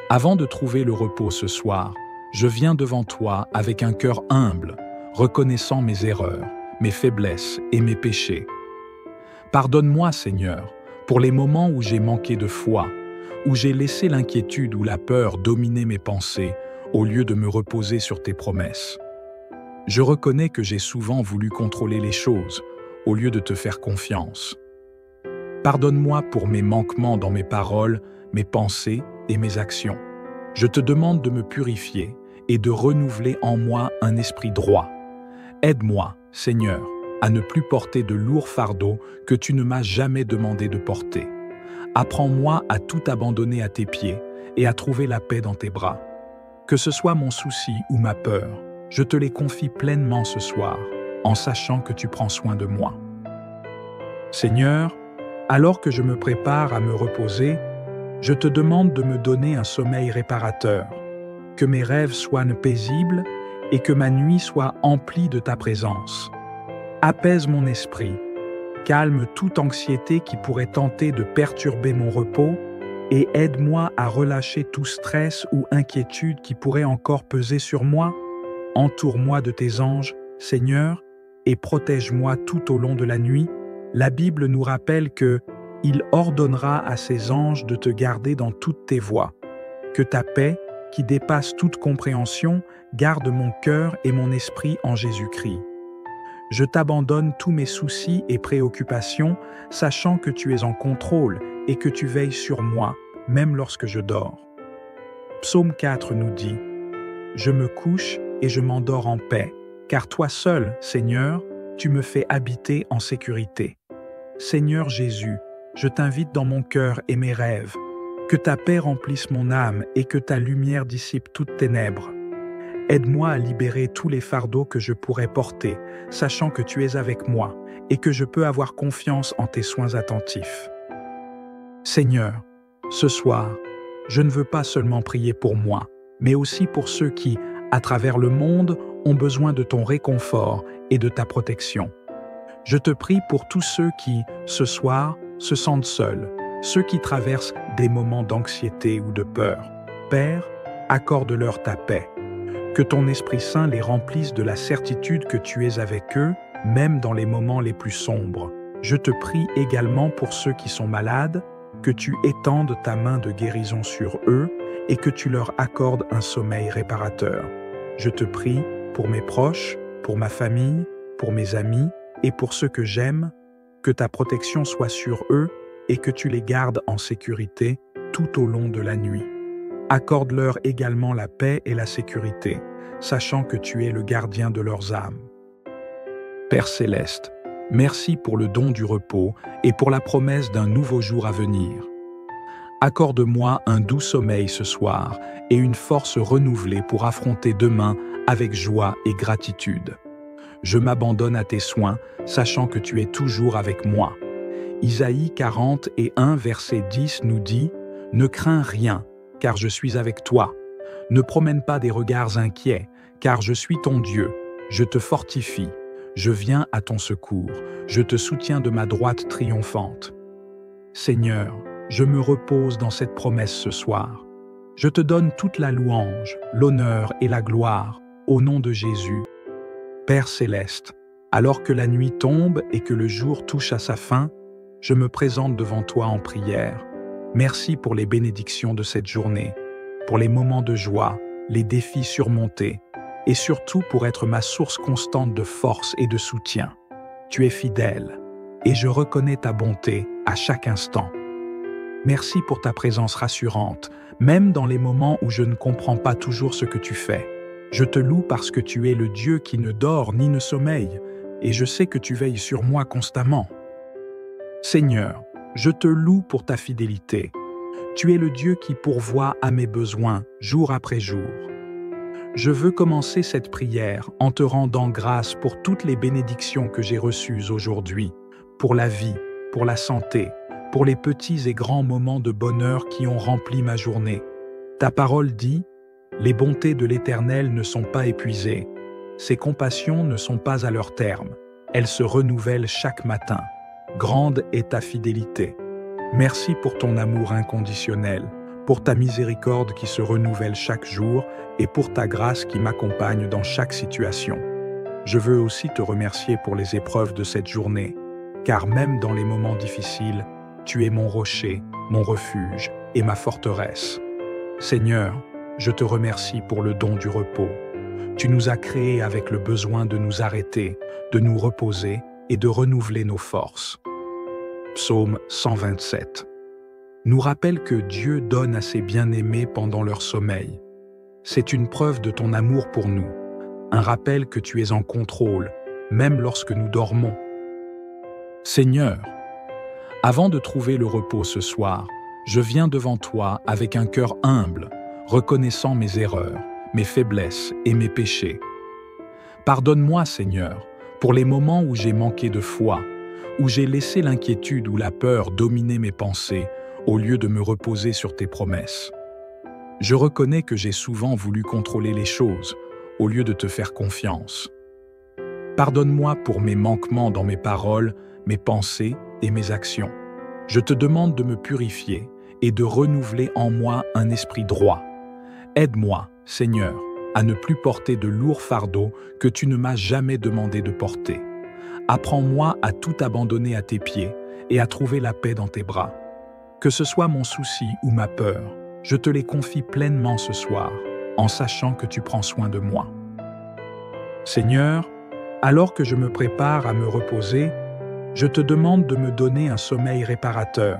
avant de trouver le repos ce soir, je viens devant toi avec un cœur humble, reconnaissant mes erreurs, mes faiblesses et mes péchés. Pardonne-moi, Seigneur, pour les moments où j'ai manqué de foi, où j'ai laissé l'inquiétude ou la peur dominer mes pensées au lieu de me reposer sur tes promesses. Je reconnais que j'ai souvent voulu contrôler les choses au lieu de te faire confiance. Pardonne-moi pour mes manquements dans mes paroles, mes pensées et mes actions. Je te demande de me purifier et de renouveler en moi un esprit droit. Aide-moi, Seigneur, à ne plus porter de lourds fardeaux que tu ne m'as jamais demandé de porter. Apprends-moi à tout abandonner à tes pieds et à trouver la paix dans tes bras. Que ce soit mon souci ou ma peur, je te les confie pleinement ce soir, en sachant que tu prends soin de moi. Seigneur, alors que je me prépare à me reposer, je te demande de me donner un sommeil réparateur, que mes rêves soient paisibles et que ma nuit soit emplie de ta présence. Apaise mon esprit, calme toute anxiété qui pourrait tenter de perturber mon repos et aide-moi à relâcher tout stress ou inquiétude qui pourrait encore peser sur moi. Entoure-moi de tes anges, Seigneur, et protège-moi tout au long de la nuit. La Bible nous rappelle que il ordonnera à ses anges de te garder dans toutes tes voies. Que ta paix, qui dépasse toute compréhension, garde mon cœur et mon esprit en Jésus-Christ. Je t'abandonne tous mes soucis et préoccupations, sachant que tu es en contrôle et que tu veilles sur moi, même lorsque je dors. Psaume 4 nous dit « Je me couche et je m'endors en paix, car toi seul, Seigneur, tu me fais habiter en sécurité. Seigneur Jésus, je t'invite dans mon cœur et mes rêves. Que ta paix remplisse mon âme et que ta lumière dissipe toutes ténèbres. Aide-moi à libérer tous les fardeaux que je pourrais porter, sachant que tu es avec moi et que je peux avoir confiance en tes soins attentifs. Seigneur, ce soir, je ne veux pas seulement prier pour moi, mais aussi pour ceux qui, à travers le monde, ont besoin de ton réconfort et de ta protection. Je te prie pour tous ceux qui, ce soir, se sentent seuls, ceux qui traversent des moments d'anxiété ou de peur. Père, accorde-leur ta paix. Que ton Esprit Saint les remplisse de la certitude que tu es avec eux, même dans les moments les plus sombres. Je te prie également pour ceux qui sont malades, que tu étendes ta main de guérison sur eux et que tu leur accordes un sommeil réparateur. Je te prie pour mes proches, pour ma famille, pour mes amis et pour ceux que j'aime, que ta protection soit sur eux et que tu les gardes en sécurité tout au long de la nuit. Accorde-leur également la paix et la sécurité, sachant que tu es le gardien de leurs âmes. Père céleste, merci pour le don du repos et pour la promesse d'un nouveau jour à venir. Accorde-moi un doux sommeil ce soir et une force renouvelée pour affronter demain avec joie et gratitude. Je m'abandonne à tes soins, sachant que tu es toujours avec moi. Isaïe 40:1, verset 10 nous dit « Ne crains rien, car je suis avec toi. Ne promène pas des regards inquiets, car je suis ton Dieu. Je te fortifie. Je viens à ton secours. Je te soutiens de ma droite triomphante. » Seigneur, je me repose dans cette promesse ce soir. Je te donne toute la louange, l'honneur et la gloire, au nom de Jésus. Père céleste, alors que la nuit tombe et que le jour touche à sa fin, je me présente devant toi en prière. Merci pour les bénédictions de cette journée, pour les moments de joie, les défis surmontés, et surtout pour être ma source constante de force et de soutien. Tu es fidèle, et je reconnais ta bonté à chaque instant. Merci pour ta présence rassurante, même dans les moments où je ne comprends pas toujours ce que tu fais. Je te loue parce que tu es le Dieu qui ne dort ni ne sommeille, et je sais que tu veilles sur moi constamment. Seigneur, je te loue pour ta fidélité. Tu es le Dieu qui pourvoit à mes besoins jour après jour. Je veux commencer cette prière en te rendant grâce pour toutes les bénédictions que j'ai reçues aujourd'hui, pour la vie, pour la santé, pour les petits et grands moments de bonheur qui ont rempli ma journée. Ta parole dit « Les bontés de l'Éternel ne sont pas épuisées, ses compassions ne sont pas à leur terme, elles se renouvellent chaque matin. Grande est ta fidélité. Merci pour ton amour inconditionnel, pour ta miséricorde qui se renouvelle chaque jour et pour ta grâce qui m'accompagne dans chaque situation. Je veux aussi te remercier pour les épreuves de cette journée, car même dans les moments difficiles, tu es mon rocher, mon refuge et ma forteresse. Seigneur, je te remercie pour le don du repos. Tu nous as créés avec le besoin de nous arrêter, de nous reposer et de renouveler nos forces. Psaume 127 nous rappelle que Dieu donne à ses bien-aimés pendant leur sommeil. C'est une preuve de ton amour pour nous, un rappel que tu es en contrôle, même lorsque nous dormons. Seigneur, avant de trouver le repos ce soir, je viens devant toi avec un cœur humble, reconnaissant mes erreurs, mes faiblesses et mes péchés. Pardonne-moi, Seigneur, pour les moments où j'ai manqué de foi, où j'ai laissé l'inquiétude ou la peur dominer mes pensées, au lieu de me reposer sur tes promesses. Je reconnais que j'ai souvent voulu contrôler les choses, au lieu de te faire confiance. Pardonne-moi pour mes manquements dans mes paroles, mes pensées et mes actions. Je te demande de me purifier et de renouveler en moi un esprit droit. Aide-moi, Seigneur, à ne plus porter de lourds fardeaux que tu ne m'as jamais demandé de porter. Apprends-moi à tout abandonner à tes pieds et à trouver la paix dans tes bras. Que ce soit mon souci ou ma peur, je te les confie pleinement ce soir, en sachant que tu prends soin de moi. Seigneur, alors que je me prépare à me reposer, je te demande de me donner un sommeil réparateur,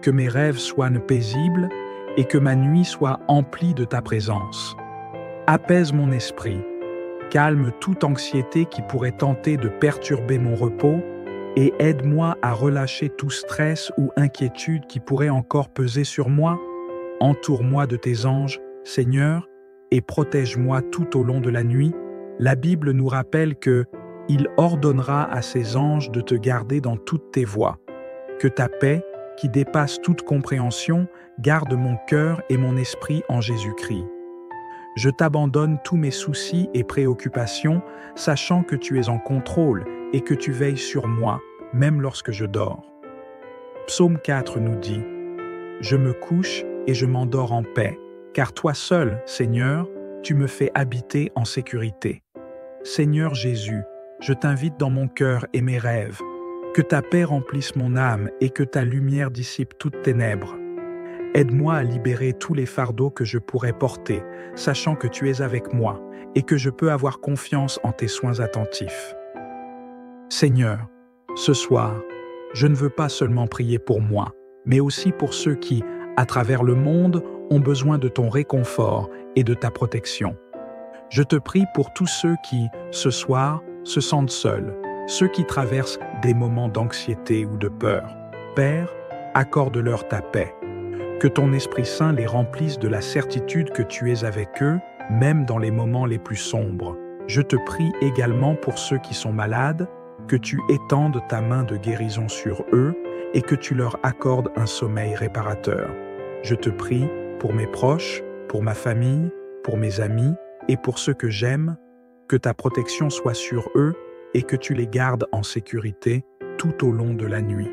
que mes rêves soient paisibles et que ma nuit soit emplie de ta présence. Apaise mon esprit, calme toute anxiété qui pourrait tenter de perturber mon repos et aide-moi à relâcher tout stress ou inquiétude qui pourrait encore peser sur moi. Entoure-moi de tes anges, Seigneur, et protège-moi tout au long de la nuit. La Bible nous rappelle que « Il ordonnera à ses anges de te garder dans toutes tes voies ». Que ta paix, qui dépasse toute compréhension, garde mon cœur et mon esprit en Jésus-Christ. Je t'abandonne tous mes soucis et préoccupations, sachant que tu es en contrôle et que tu veilles sur moi, même lorsque je dors. Psaume 4 nous dit « Je me couche et je m'endors en paix, car toi seul, Seigneur, tu me fais habiter en sécurité. Seigneur Jésus, je t'invite dans mon cœur et mes rêves. Que ta paix remplisse mon âme et que ta lumière dissipe toutes ténèbres. Aide-moi à libérer tous les fardeaux que je pourrais porter, sachant que tu es avec moi et que je peux avoir confiance en tes soins attentifs. Seigneur, ce soir, je ne veux pas seulement prier pour moi, mais aussi pour ceux qui, à travers le monde, ont besoin de ton réconfort et de ta protection. Je te prie pour tous ceux qui, ce soir, se sentent seuls, ceux qui traversent des moments d'anxiété ou de peur. Père, accorde-leur ta paix. Que ton Esprit Saint les remplisse de la certitude que tu es avec eux, même dans les moments les plus sombres. Je te prie également pour ceux qui sont malades, que tu étendes ta main de guérison sur eux et que tu leur accordes un sommeil réparateur. Je te prie pour mes proches, pour ma famille, pour mes amis et pour ceux que j'aime, que ta protection soit sur eux et que tu les gardes en sécurité tout au long de la nuit.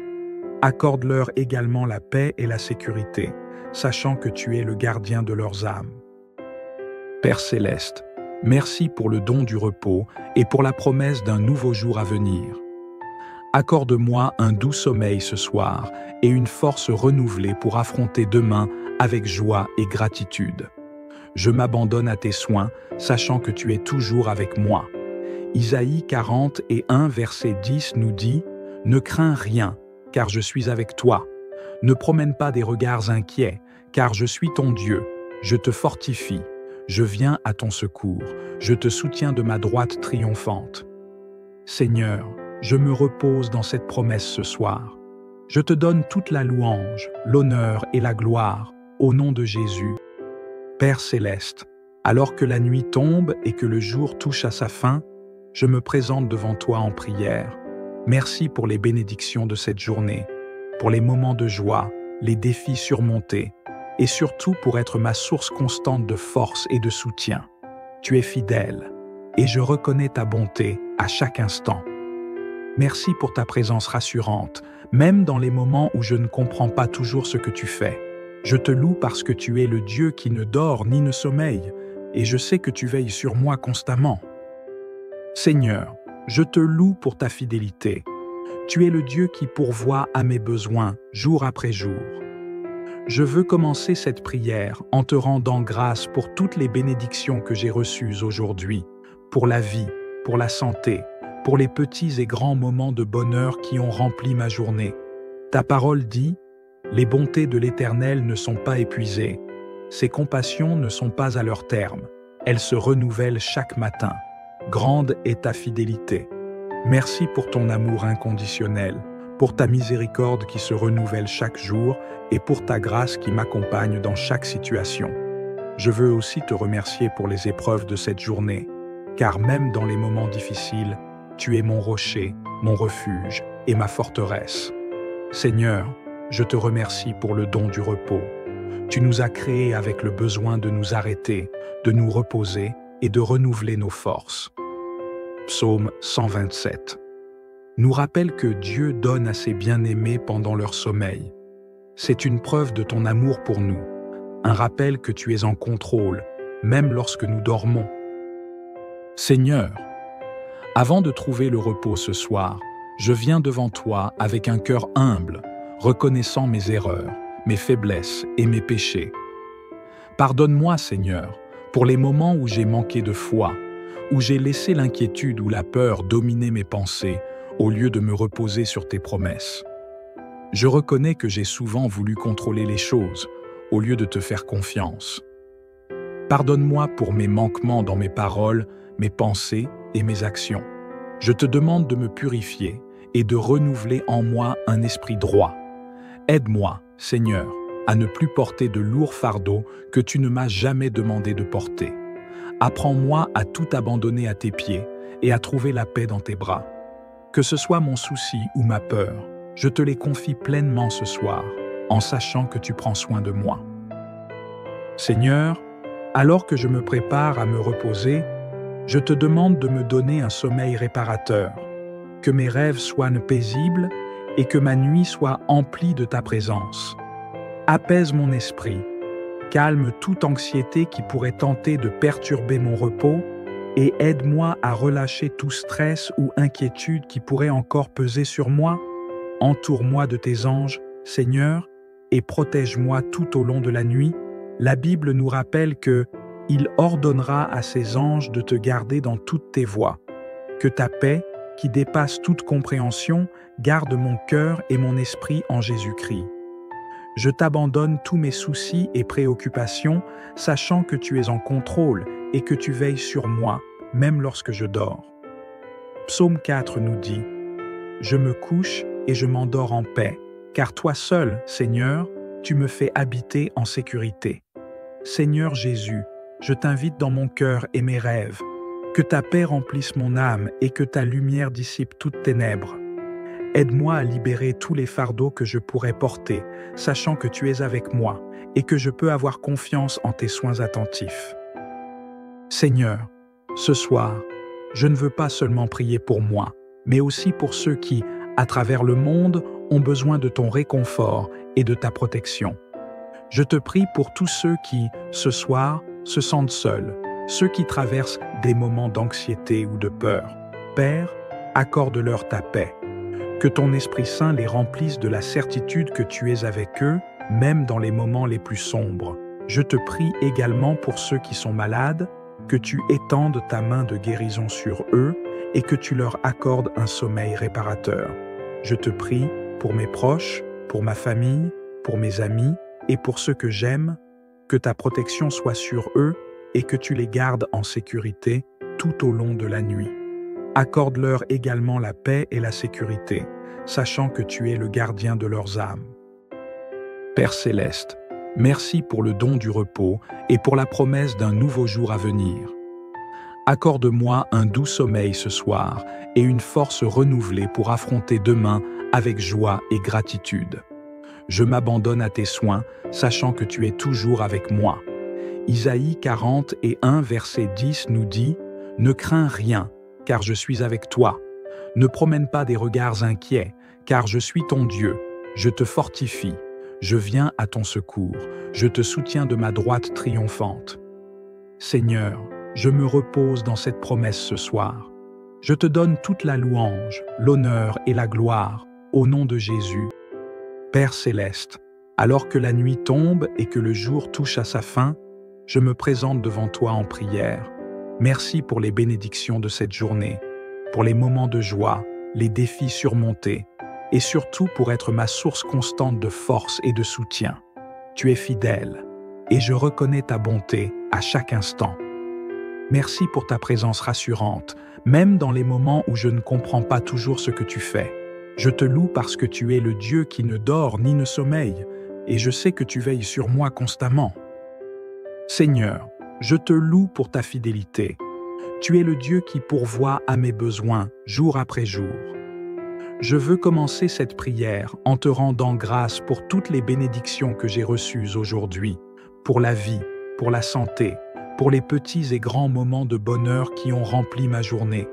Accorde-leur également la paix et la sécurité, sachant que tu es le gardien de leurs âmes. Père céleste, merci pour le don du repos et pour la promesse d'un nouveau jour à venir. Accorde-moi un doux sommeil ce soir et une force renouvelée pour affronter demain avec joie et gratitude. Je m'abandonne à tes soins, sachant que tu es toujours avec moi. Isaïe 40:1, verset 10 nous dit « Ne crains rien, car je suis avec toi. Ne promène pas des regards inquiets, car je suis ton Dieu. Je te fortifie. Je viens à ton secours. Je te soutiens de ma droite triomphante. » Seigneur, je me repose dans cette promesse ce soir. Je te donne toute la louange, l'honneur et la gloire, au nom de Jésus. Père céleste, alors que la nuit tombe et que le jour touche à sa fin, je me présente devant toi en prière. Merci pour les bénédictions de cette journée, pour les moments de joie, les défis surmontés, et surtout pour être ma source constante de force et de soutien. Tu es fidèle, et je reconnais ta bonté à chaque instant. Merci pour ta présence rassurante, même dans les moments où je ne comprends pas toujours ce que tu fais. Je te loue parce que tu es le Dieu qui ne dort ni ne sommeille, et je sais que tu veilles sur moi constamment. Seigneur, je te loue pour ta fidélité. Tu es le Dieu qui pourvoit à mes besoins jour après jour. Je veux commencer cette prière en te rendant grâce pour toutes les bénédictions que j'ai reçues aujourd'hui, pour la vie, pour la santé, pour les petits et grands moments de bonheur qui ont rempli ma journée. Ta parole dit « Les bontés de l'Éternel ne sont pas épuisées, ses compassions ne sont pas à leur terme, elles se renouvellent chaque matin. Grande est ta fidélité. Merci pour ton amour inconditionnel, pour ta miséricorde qui se renouvelle chaque jour et pour ta grâce qui m'accompagne dans chaque situation. Je veux aussi te remercier pour les épreuves de cette journée, car même dans les moments difficiles, tu es mon rocher, mon refuge et ma forteresse. Seigneur, je te remercie pour le don du repos. Tu nous as créés avec le besoin de nous arrêter, de nous reposer et de renouveler nos forces. Psaume 127 nous rappelle que Dieu donne à ses bien-aimés pendant leur sommeil. C'est une preuve de ton amour pour nous, un rappel que tu es en contrôle, même lorsque nous dormons. Seigneur, avant de trouver le repos ce soir, je viens devant toi avec un cœur humble, reconnaissant mes erreurs, mes faiblesses et mes péchés. Pardonne-moi, Seigneur, pour les moments où j'ai manqué de foi, où j'ai laissé l'inquiétude ou la peur dominer mes pensées, au lieu de me reposer sur tes promesses. Je reconnais que j'ai souvent voulu contrôler les choses, au lieu de te faire confiance. Pardonne-moi pour mes manquements dans mes paroles, mes pensées et mes actions. Je te demande de me purifier et de renouveler en moi un esprit droit. Aide-moi, Seigneur, à ne plus porter de lourds fardeaux que tu ne m'as jamais demandé de porter. Apprends-moi à tout abandonner à tes pieds et à trouver la paix dans tes bras. Que ce soit mon souci ou ma peur, je te les confie pleinement ce soir, en sachant que tu prends soin de moi. Seigneur, alors que je me prépare à me reposer, je te demande de me donner un sommeil réparateur, que mes rêves soient paisibles et que ma nuit soit emplie de ta présence. Apaise mon esprit, calme toute anxiété qui pourrait tenter de perturber mon repos et aide-moi à relâcher tout stress ou inquiétude qui pourrait encore peser sur moi. Entoure-moi de tes anges, Seigneur, et protège-moi tout au long de la nuit. La Bible nous rappelle que il ordonnera à ses anges de te garder dans toutes tes voies. Que ta paix, qui dépasse toute compréhension, garde mon cœur et mon esprit en Jésus-Christ. Je t'abandonne tous mes soucis et préoccupations, sachant que tu es en contrôle et que tu veilles sur moi, même lorsque je dors. Psaume 4 nous dit « Je me couche et je m'endors en paix, car toi seul, Seigneur, tu me fais habiter en sécurité. Seigneur Jésus, je t'invite dans mon cœur et mes rêves. Que ta paix remplisse mon âme et que ta lumière dissipe toutes ténèbres. Aide-moi à libérer tous les fardeaux que je pourrais porter, sachant que tu es avec moi et que je peux avoir confiance en tes soins attentifs. Seigneur, ce soir, je ne veux pas seulement prier pour moi, mais aussi pour ceux qui, à travers le monde, ont besoin de ton réconfort et de ta protection. Je te prie pour tous ceux qui, ce soir, se sentent seuls, ceux qui traversent des moments d'anxiété ou de peur. Père, accorde-leur ta paix. Que ton Esprit Saint les remplisse de la certitude que tu es avec eux, même dans les moments les plus sombres. Je te prie également pour ceux qui sont malades, que tu étendes ta main de guérison sur eux et que tu leur accordes un sommeil réparateur. Je te prie pour mes proches, pour ma famille, pour mes amis et pour ceux que j'aime, que ta protection soit sur eux et que tu les gardes en sécurité tout au long de la nuit. Accorde-leur également la paix et la sécurité, sachant que tu es le gardien de leurs âmes. Père céleste, merci pour le don du repos et pour la promesse d'un nouveau jour à venir. Accorde-moi un doux sommeil ce soir et une force renouvelée pour affronter demain avec joie et gratitude. Je m'abandonne à tes soins, sachant que tu es toujours avec moi. Isaïe 40:1, verset 10 nous dit « Ne crains rien, car je suis avec toi. Ne promène pas des regards inquiets, car je suis ton Dieu. Je te fortifie. Je viens à ton secours. Je te soutiens de ma droite triomphante. » Seigneur, je me repose dans cette promesse ce soir. Je te donne toute la louange, l'honneur et la gloire, au nom de Jésus. Père céleste, alors que la nuit tombe et que le jour touche à sa fin, je me présente devant toi en prière. Merci pour les bénédictions de cette journée, pour les moments de joie, les défis surmontés, et surtout pour être ma source constante de force et de soutien. Tu es fidèle, et je reconnais ta bonté à chaque instant. Merci pour ta présence rassurante, même dans les moments où je ne comprends pas toujours ce que tu fais. Je te loue parce que tu es le Dieu qui ne dort ni ne sommeille, et je sais que tu veilles sur moi constamment. Seigneur, je te loue pour ta fidélité. Tu es le Dieu qui pourvoit à mes besoins jour après jour. Je veux commencer cette prière en te rendant grâce pour toutes les bénédictions que j'ai reçues aujourd'hui, pour la vie, pour la santé, pour les petits et grands moments de bonheur qui ont rempli ma journée.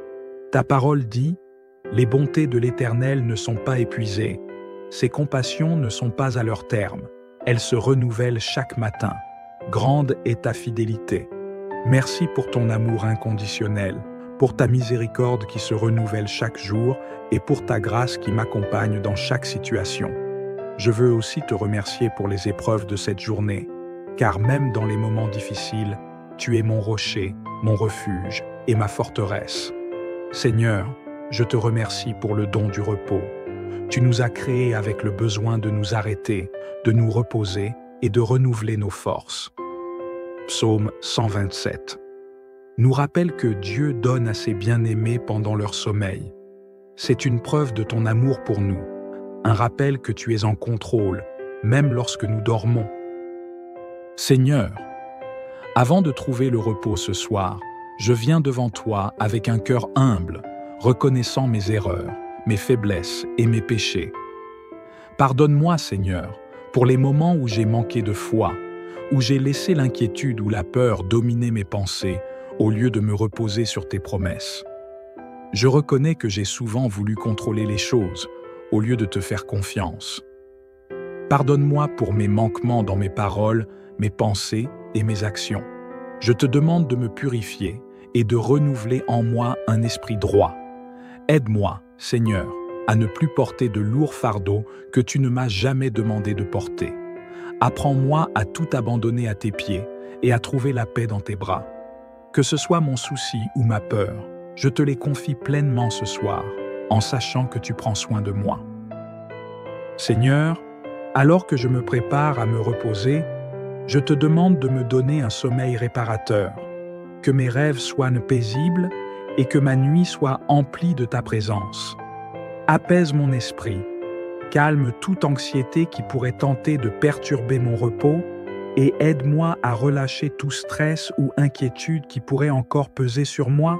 Ta parole dit, « Les bontés de l'Éternel ne sont pas épuisées, ses compassions ne sont pas à leur terme, elles se renouvellent chaque matin. Grande est ta fidélité. » Merci pour ton amour inconditionnel, pour ta miséricorde qui se renouvelle chaque jour et pour ta grâce qui m'accompagne dans chaque situation. Je veux aussi te remercier pour les épreuves de cette journée, car même dans les moments difficiles, tu es mon rocher, mon refuge et ma forteresse. Seigneur, je te remercie pour le don du repos. Tu nous as créés avec le besoin de nous arrêter, de nous reposer et de renouveler nos forces. Psaume 127 nous rappelle que Dieu donne à ses bien-aimés pendant leur sommeil. C'est une preuve de ton amour pour nous, un rappel que tu es en contrôle, même lorsque nous dormons. Seigneur, avant de trouver le repos ce soir, je viens devant toi avec un cœur humble, reconnaissant mes erreurs, mes faiblesses et mes péchés. Pardonne-moi, Seigneur, pour les moments où j'ai manqué de foi, où j'ai laissé l'inquiétude ou la peur dominer mes pensées, au lieu de me reposer sur tes promesses. Je reconnais que j'ai souvent voulu contrôler les choses, au lieu de te faire confiance. Pardonne-moi pour mes manquements dans mes paroles, mes pensées et mes actions. Je te demande de me purifier et de renouveler en moi un esprit droit. Aide-moi, Seigneur, à ne plus porter de lourds fardeaux que tu ne m'as jamais demandé de porter. Apprends-moi à tout abandonner à tes pieds et à trouver la paix dans tes bras. Que ce soit mon souci ou ma peur, je te les confie pleinement ce soir, en sachant que tu prends soin de moi. Seigneur, alors que je me prépare à me reposer, je te demande de me donner un sommeil réparateur, que mes rêves soient paisibles et que ma nuit soit emplie de ta présence. Apaise mon esprit, calme toute anxiété qui pourrait tenter de perturber mon repos et aide-moi à relâcher tout stress ou inquiétude qui pourrait encore peser sur moi.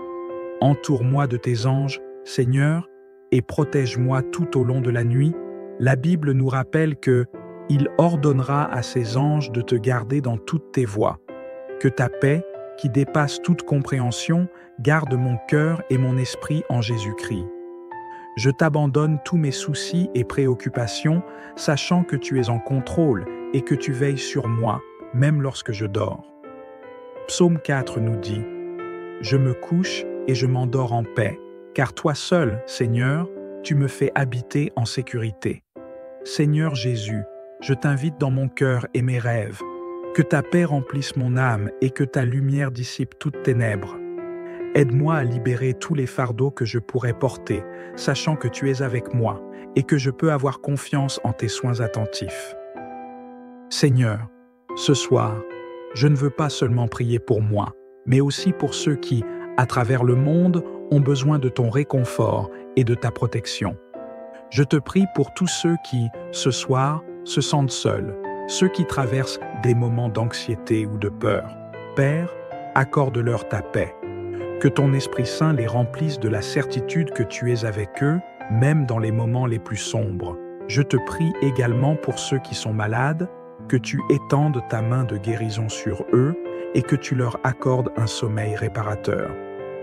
Entoure-moi de tes anges, Seigneur, et protège-moi tout au long de la nuit. La Bible nous rappelle que « Il ordonnera à ses anges de te garder dans toutes tes voies. Que ta paix, qui dépasse toute compréhension, garde mon cœur et mon esprit en Jésus-Christ. Je t'abandonne tous mes soucis et préoccupations, sachant que tu es en contrôle et que tu veilles sur moi, même lorsque je dors. » Psaume 4 nous dit « Je me couche et je m'endors en paix, car toi seul, Seigneur, tu me fais habiter en sécurité. Seigneur Jésus, je t'invite dans mon cœur et mes rêves. Que ta paix remplisse mon âme et que ta lumière dissipe toutes ténèbres. Aide-moi à libérer tous les fardeaux que je pourrais porter, sachant que tu es avec moi et que je peux avoir confiance en tes soins attentifs. Seigneur, ce soir, je ne veux pas seulement prier pour moi, mais aussi pour ceux qui, à travers le monde, ont besoin de ton réconfort et de ta protection. Je te prie pour tous ceux qui, ce soir, se sentent seuls, ceux qui traversent des moments d'anxiété ou de peur. Père, accorde-leur ta paix. Que ton Esprit Saint les remplisse de la certitude que tu es avec eux, même dans les moments les plus sombres. Je te prie également pour ceux qui sont malades, que tu étendes ta main de guérison sur eux et que tu leur accordes un sommeil réparateur.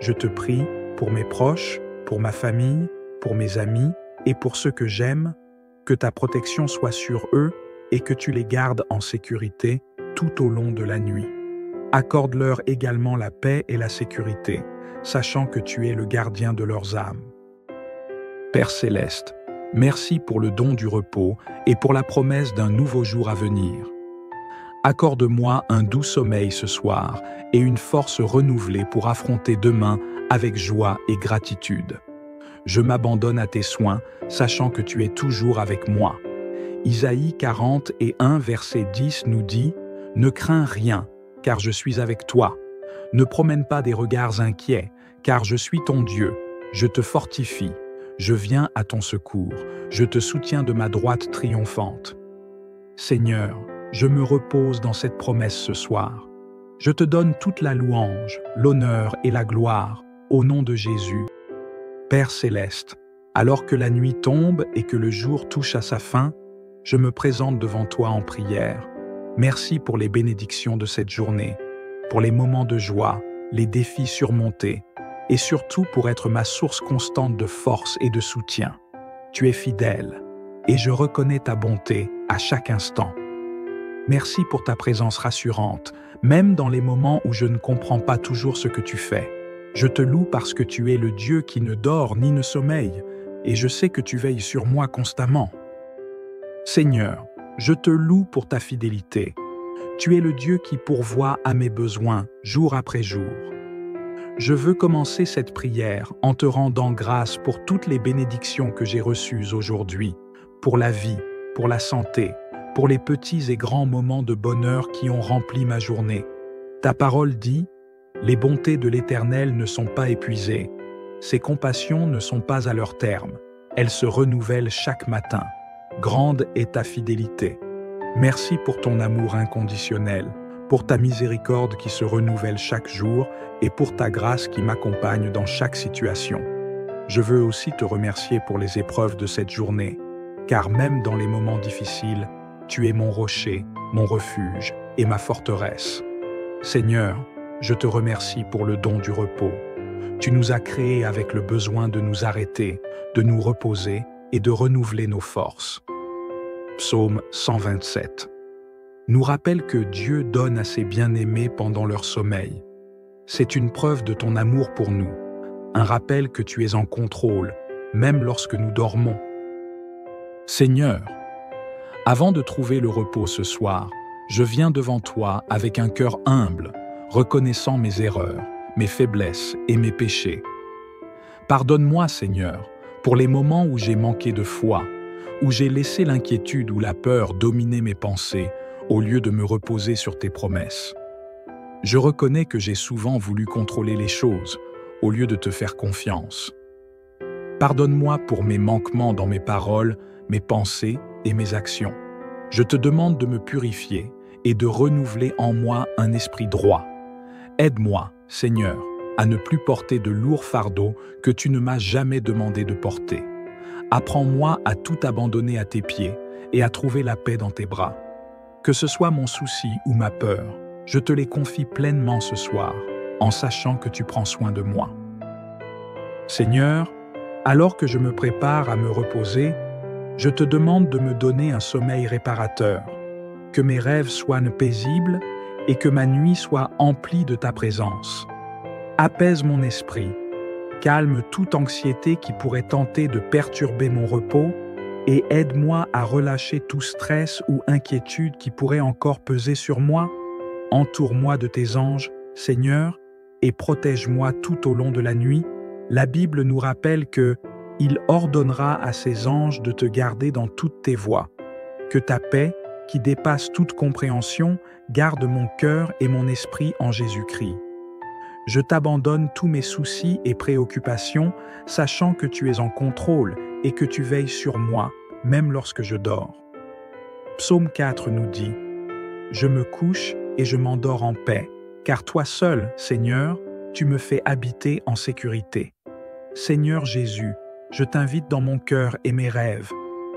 Je te prie pour mes proches, pour ma famille, pour mes amis et pour ceux que j'aime, que ta protection soit sur eux et que tu les gardes en sécurité tout au long de la nuit. Accorde-leur également la paix et la sécurité, sachant que tu es le gardien de leurs âmes. Père céleste, merci pour le don du repos et pour la promesse d'un nouveau jour à venir. Accorde-moi un doux sommeil ce soir et une force renouvelée pour affronter demain avec joie et gratitude. Je m'abandonne à tes soins, sachant que tu es toujours avec moi. Isaïe 40:1, verset 10 nous dit « Ne crains rien, car je suis avec toi. Ne promène pas des regards inquiets, car je suis ton Dieu. Je te fortifie. Je viens à ton secours. Je te soutiens de ma droite triomphante. » Seigneur, je me repose dans cette promesse ce soir. Je te donne toute la louange, l'honneur et la gloire, au nom de Jésus. Père céleste, alors que la nuit tombe et que le jour touche à sa fin, je me présente devant toi en prière. Merci pour les bénédictions de cette journée. pour les moments de joie, les défis surmontés, et surtout pour être ma source constante de force et de soutien. Tu es fidèle, et je reconnais ta bonté à chaque instant. Merci pour ta présence rassurante, même dans les moments où je ne comprends pas toujours ce que tu fais. Je te loue parce que tu es le Dieu qui ne dort ni ne sommeille, et je sais que tu veilles sur moi constamment. Seigneur, je te loue pour ta fidélité. Tu es le Dieu qui pourvoit à mes besoins jour après jour. Je veux commencer cette prière en te rendant grâce pour toutes les bénédictions que j'ai reçues aujourd'hui, pour la vie, pour la santé, pour les petits et grands moments de bonheur qui ont rempli ma journée. Ta parole dit « Les bontés de l'Éternel ne sont pas épuisées, ses compassions ne sont pas à leur terme, elles se renouvellent chaque matin. Grande est ta fidélité. Merci pour ton amour inconditionnel, pour ta miséricorde qui se renouvelle chaque jour et pour ta grâce qui m'accompagne dans chaque situation. Je veux aussi te remercier pour les épreuves de cette journée, car même dans les moments difficiles, tu es mon rocher, mon refuge et ma forteresse. Seigneur, je te remercie pour le don du repos. Tu nous as créés avec le besoin de nous arrêter, de nous reposer et de renouveler nos forces. Psaume 127 nous rappelle que Dieu donne à ses bien-aimés pendant leur sommeil. C'est une preuve de ton amour pour nous, un rappel que tu es en contrôle, même lorsque nous dormons. Seigneur, avant de trouver le repos ce soir, je viens devant toi avec un cœur humble, reconnaissant mes erreurs, mes faiblesses et mes péchés. Pardonne-moi, Seigneur, pour les moments où j'ai manqué de foi, où j'ai laissé l'inquiétude ou la peur dominer mes pensées, au lieu de me reposer sur tes promesses. Je reconnais que j'ai souvent voulu contrôler les choses, au lieu de te faire confiance. Pardonne-moi pour mes manquements dans mes paroles, mes pensées et mes actions. Je te demande de me purifier et de renouveler en moi un esprit droit. Aide-moi, Seigneur, à ne plus porter de lourds fardeaux que tu ne m'as jamais demandé de porter. Apprends-moi à tout abandonner à tes pieds et à trouver la paix dans tes bras. Que ce soit mon souci ou ma peur, je te les confie pleinement ce soir, en sachant que tu prends soin de moi. Seigneur, alors que je me prépare à me reposer, je te demande de me donner un sommeil réparateur, que mes rêves soient paisibles et que ma nuit soit emplie de ta présence. Apaise mon esprit, calme toute anxiété qui pourrait tenter de perturber mon repos et aide-moi à relâcher tout stress ou inquiétude qui pourrait encore peser sur moi. Entoure-moi de tes anges, Seigneur, et protège-moi tout au long de la nuit. La Bible nous rappelle que « Il ordonnera à ses anges de te garder dans toutes tes voies. Que ta paix, qui dépasse toute compréhension, garde mon cœur et mon esprit en Jésus-Christ. Je t'abandonne tous mes soucis et préoccupations, sachant que tu es en contrôle et que tu veilles sur moi, même lorsque je dors. » Psaume 4 nous dit « Je me couche et je m'endors en paix, car toi seul, Seigneur, tu me fais habiter en sécurité. Seigneur Jésus, je t'invite dans mon cœur et mes rêves.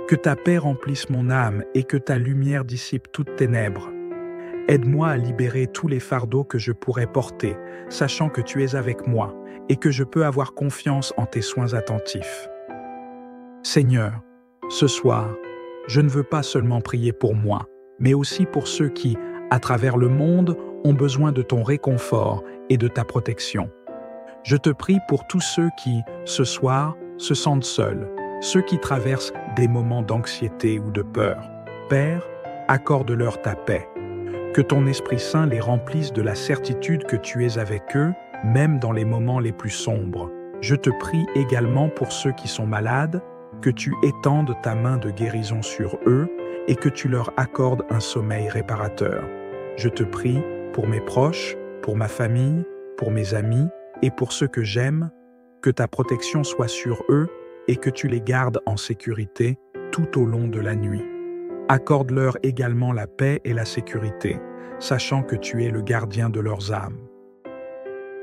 Que ta paix remplisse mon âme et que ta lumière dissipe toutes ténèbres. Aide-moi à libérer tous les fardeaux que je pourrais porter, sachant que tu es avec moi et que je peux avoir confiance en tes soins attentifs. Seigneur, ce soir, je ne veux pas seulement prier pour moi, mais aussi pour ceux qui, à travers le monde, ont besoin de ton réconfort et de ta protection. Je te prie pour tous ceux qui, ce soir, se sentent seuls, ceux qui traversent des moments d'anxiété ou de peur. Père, accorde-leur ta paix. Que ton Esprit Saint les remplisse de la certitude que tu es avec eux, même dans les moments les plus sombres. Je te prie également pour ceux qui sont malades, que tu étendes ta main de guérison sur eux et que tu leur accordes un sommeil réparateur. Je te prie pour mes proches, pour ma famille, pour mes amis et pour ceux que j'aime, que ta protection soit sur eux et que tu les gardes en sécurité tout au long de la nuit. Accorde-leur également la paix et la sécurité, sachant que tu es le gardien de leurs âmes.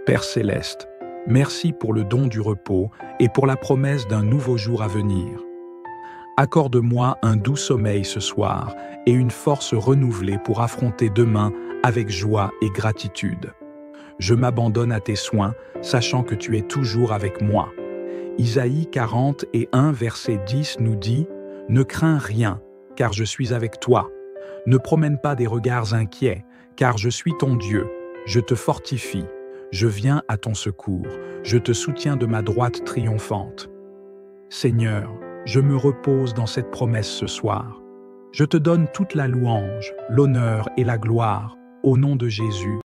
Père céleste, merci pour le don du repos et pour la promesse d'un nouveau jour à venir. Accorde-moi un doux sommeil ce soir et une force renouvelée pour affronter demain avec joie et gratitude. Je m'abandonne à tes soins, sachant que tu es toujours avec moi. Isaïe 40:1 verset 10 nous dit « Ne crains rien, car je suis avec toi. Ne promène pas des regards inquiets, car je suis ton Dieu. Je te fortifie, je viens à ton secours, je te soutiens de ma droite triomphante. » Seigneur, je me repose dans cette promesse ce soir. Je te donne toute la louange, l'honneur et la gloire, au nom de Jésus.